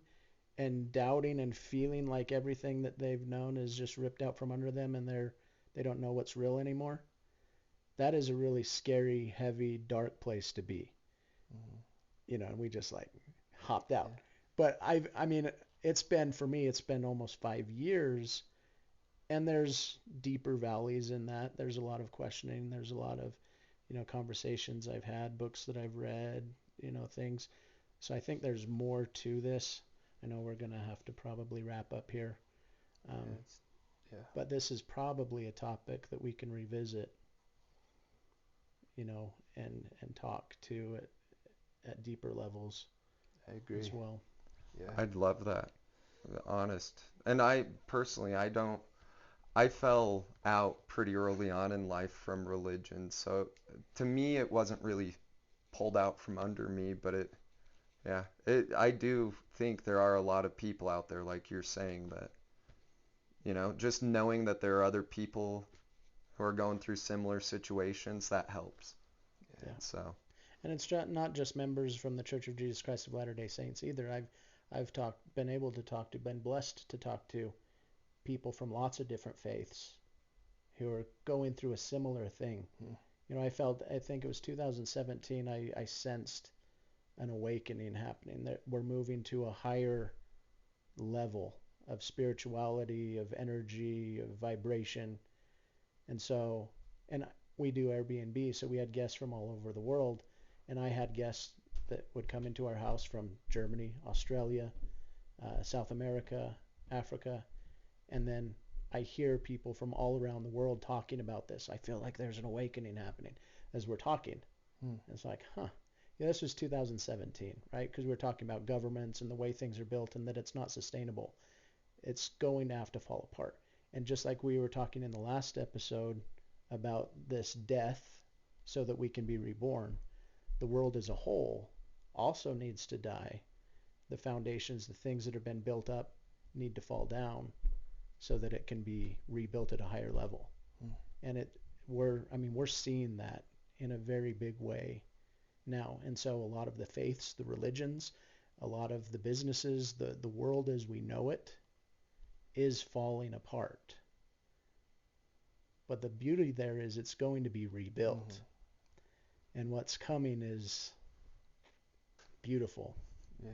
Speaker 3: and doubting and feeling like everything that they've known is just ripped out from under them and they don't know what's real anymore. That is a really scary, heavy, dark place to be. And we just like hopped out.
Speaker 1: Yeah.
Speaker 3: But I mean, for me, it's been almost 5 years, and there's deeper valleys in that. There's a lot of questioning. There's a lot of, conversations I've had, books that I've read, things. So I think there's more to this. I know we're going to have to probably wrap up here.
Speaker 1: Yeah.
Speaker 3: But this is probably a topic that we can revisit, and talk to at deeper levels
Speaker 1: I agree.
Speaker 3: as well.
Speaker 1: Yeah.
Speaker 2: I'd love that. Honest. And I personally, I fell out pretty early on in life from religion. So to me, it wasn't really pulled out from under me, but I do think there are a lot of people out there, like you're saying, that, just knowing that there are other people who are going through similar situations, that helps.
Speaker 3: Yeah.
Speaker 2: So.
Speaker 3: And it's not just members from the Church of Jesus Christ of Latter-day Saints either. I've been blessed to talk to people from lots of different faiths who are going through a similar thing. I think it was 2017, I sensed an awakening happening, that we're moving to a higher level of spirituality, of energy, of vibration. And we do Airbnb, so we had guests from all over the world, and I had guests that would come into our house from Germany, Australia, South America, Africa, and then I hear people from all around the world talking about this. I feel like there's an awakening happening as we're talking. It's like, yeah, this was 2017, right? Because we're talking about governments and the way things are built and that it's not sustainable. It's going to have to fall apart. And just like we were talking in the last episode about this death so that we can be reborn, the world as a whole also needs to die. The foundations, the things that have been built up need to fall down so that it can be rebuilt at a higher level. And we're seeing that in a very big way now. And so a lot of the faiths, the religions, a lot of the businesses, the world as we know it is falling apart. But the beauty there is it's going to be rebuilt. And what's coming is beautiful.
Speaker 1: Yeah.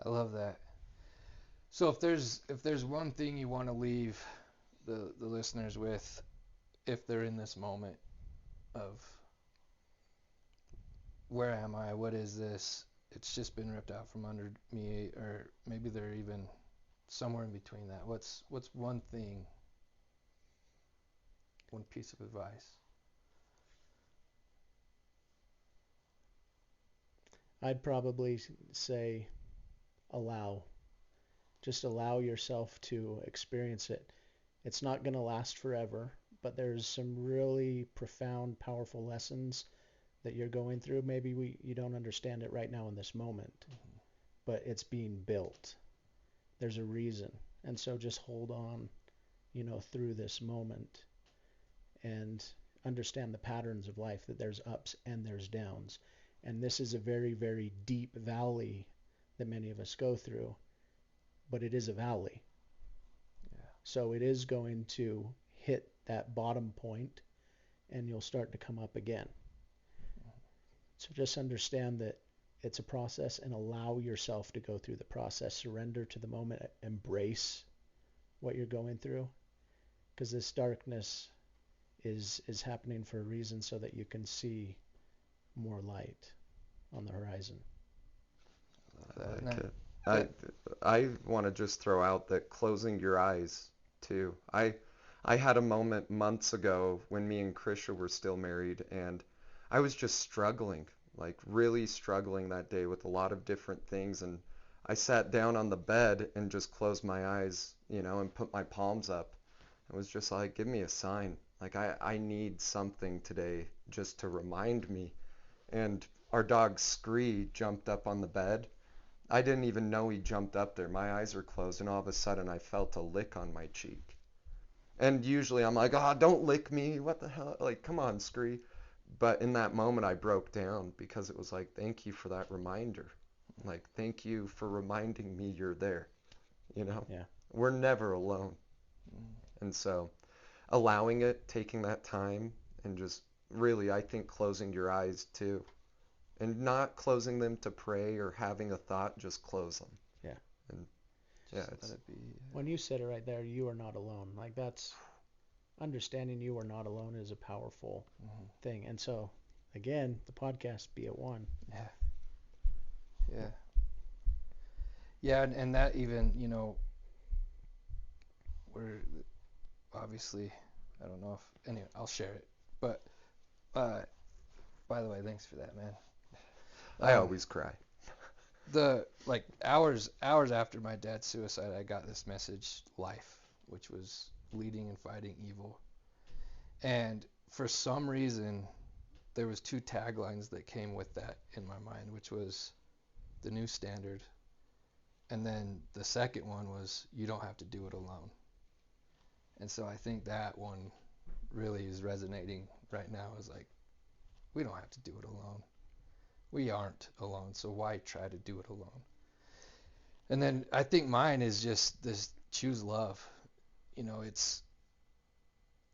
Speaker 1: I love that. So if there's one thing you want to leave the listeners with, if they're in this moment of where am I, what is this, it's just been ripped out from under me, or maybe they're even somewhere in between that, what's one thing, one piece of advice?
Speaker 3: I'd probably say just allow yourself to experience it. It's not going to last forever, but there's some really profound, powerful lessons that you're going through. Maybe you don't understand it right now in this moment, but it's being built. There's a reason. And so just hold on, through this moment and understand the patterns of life, that there's ups and there's downs. And this is a very, very deep valley that many of us go through, but it is a valley.
Speaker 1: Yeah.
Speaker 3: So it is going to hit that bottom point and you'll start to come up again. So just understand that it's a process and allow yourself to go through the process. Surrender to the moment, embrace what you're going through, because this darkness is happening for a reason, so that you can see more light on the horizon.
Speaker 2: I like it. I want to just throw out that closing your eyes too. I had a moment months ago when me and Krisha were still married, and I was just struggling, like really struggling that day with a lot of different things, and I sat down on the bed and just closed my eyes, and put my palms up. It was just like, give me a sign. Like I need something today just to remind me. And our dog Scree jumped up on the bed. I didn't even know he jumped up there. My eyes were closed, and all of a sudden I felt a lick on my cheek. And usually I'm like, oh, don't lick me. What the hell? Like, come on, Scree. But in that moment I broke down because it was like, thank you for that reminder. Like, thank you for reminding me you're there. You know?
Speaker 3: Yeah.
Speaker 2: We're never alone. And so allowing it, taking that time, and just really, I think, closing your eyes too. And not closing them to pray or having a thought, just close them.
Speaker 3: Yeah.
Speaker 2: And
Speaker 1: Just
Speaker 2: it's,
Speaker 1: let it be.
Speaker 3: When you said it right there, you are not alone. Like, that's understanding you are not alone is a powerful thing. And so, again, the podcast, Be It One.
Speaker 1: Yeah. Yeah. Yeah, and that even, we're obviously, I don't know if, anyway, I'll share it. But, by the way, thanks for that, man.
Speaker 2: I always cry.
Speaker 1: Hours after my dad's suicide, I got this message, life, which was leading and fighting evil. And for some reason, there was 2 taglines that came with that in my mind, which was the new standard. And then the second one was, you don't have to do it alone. And so I think that one really is resonating right now, is like, we don't have to do it alone. We aren't alone, so why try to do it alone? And then I think mine is just this, choose love. It's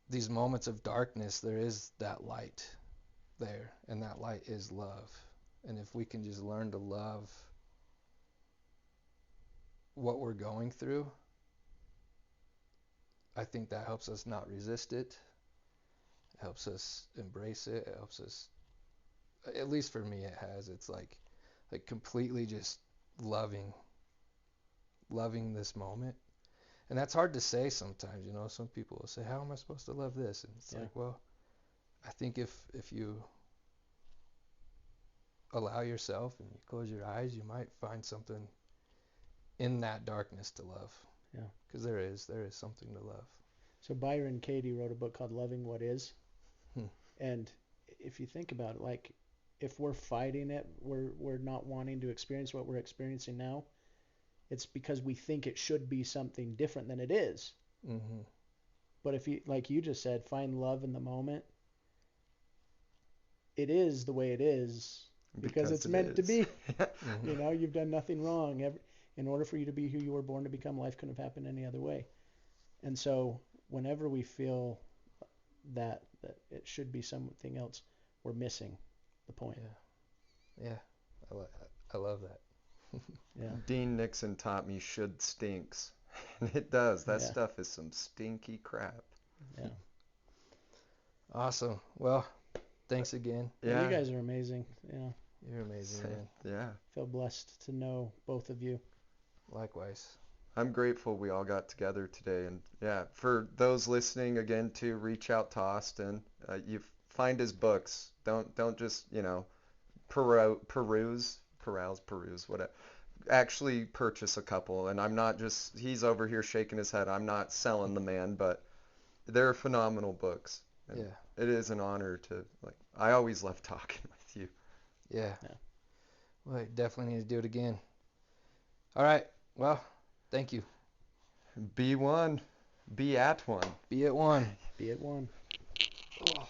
Speaker 1: these moments of darkness, there is that light there, and that light is love. And if we can just learn to love what we're going through, I think that helps us not resist it. It helps us embrace it. It helps us, at least for me it has. It's like completely just loving this moment. And that's hard to say sometimes, some people will say, how am I supposed to love this? And it's like, well, I think if you allow yourself and you close your eyes, you might find something in that darkness to love.
Speaker 3: Yeah.
Speaker 1: Because there is something to love.
Speaker 3: So Byron Katie wrote a book called Loving What Is. And if you think about it, like, if we're fighting it, we're not wanting to experience what we're experiencing now, it's because we think it should be something different than it is.
Speaker 1: Mm-hmm.
Speaker 3: But if you, like you just said, find love in the moment, it is the way it is because it's meant to be.
Speaker 1: Mm-hmm.
Speaker 3: You've done nothing wrong. In order for you to be who you were born to become, life couldn't have happened any other way. And so whenever we feel that it should be something else, we're missing the point.
Speaker 1: Yeah. I love that.
Speaker 3: Yeah.
Speaker 2: Dean Nixon taught me should stinks. And it does. That stuff is some stinky crap.
Speaker 3: Yeah.
Speaker 1: Awesome. Well, thanks again.
Speaker 3: Yeah. You guys are amazing. Yeah.
Speaker 1: You're amazing, man.
Speaker 2: Yeah.
Speaker 3: Feel blessed to know both of you.
Speaker 1: Likewise.
Speaker 2: I'm grateful we all got together today. And yeah, for those listening, again, to reach out to Austin. You find his books. Don't just, peruse, whatever. Actually purchase a couple. And I'm not just, he's over here shaking his head. I'm not selling the man, but they're phenomenal books. And it is an honor to, I always love talking with you.
Speaker 1: Yeah. Well, I definitely need to do it again. All right. Well, thank you.
Speaker 2: Be one. Be at one.
Speaker 1: Be at one.
Speaker 3: Be at one.
Speaker 1: Oh.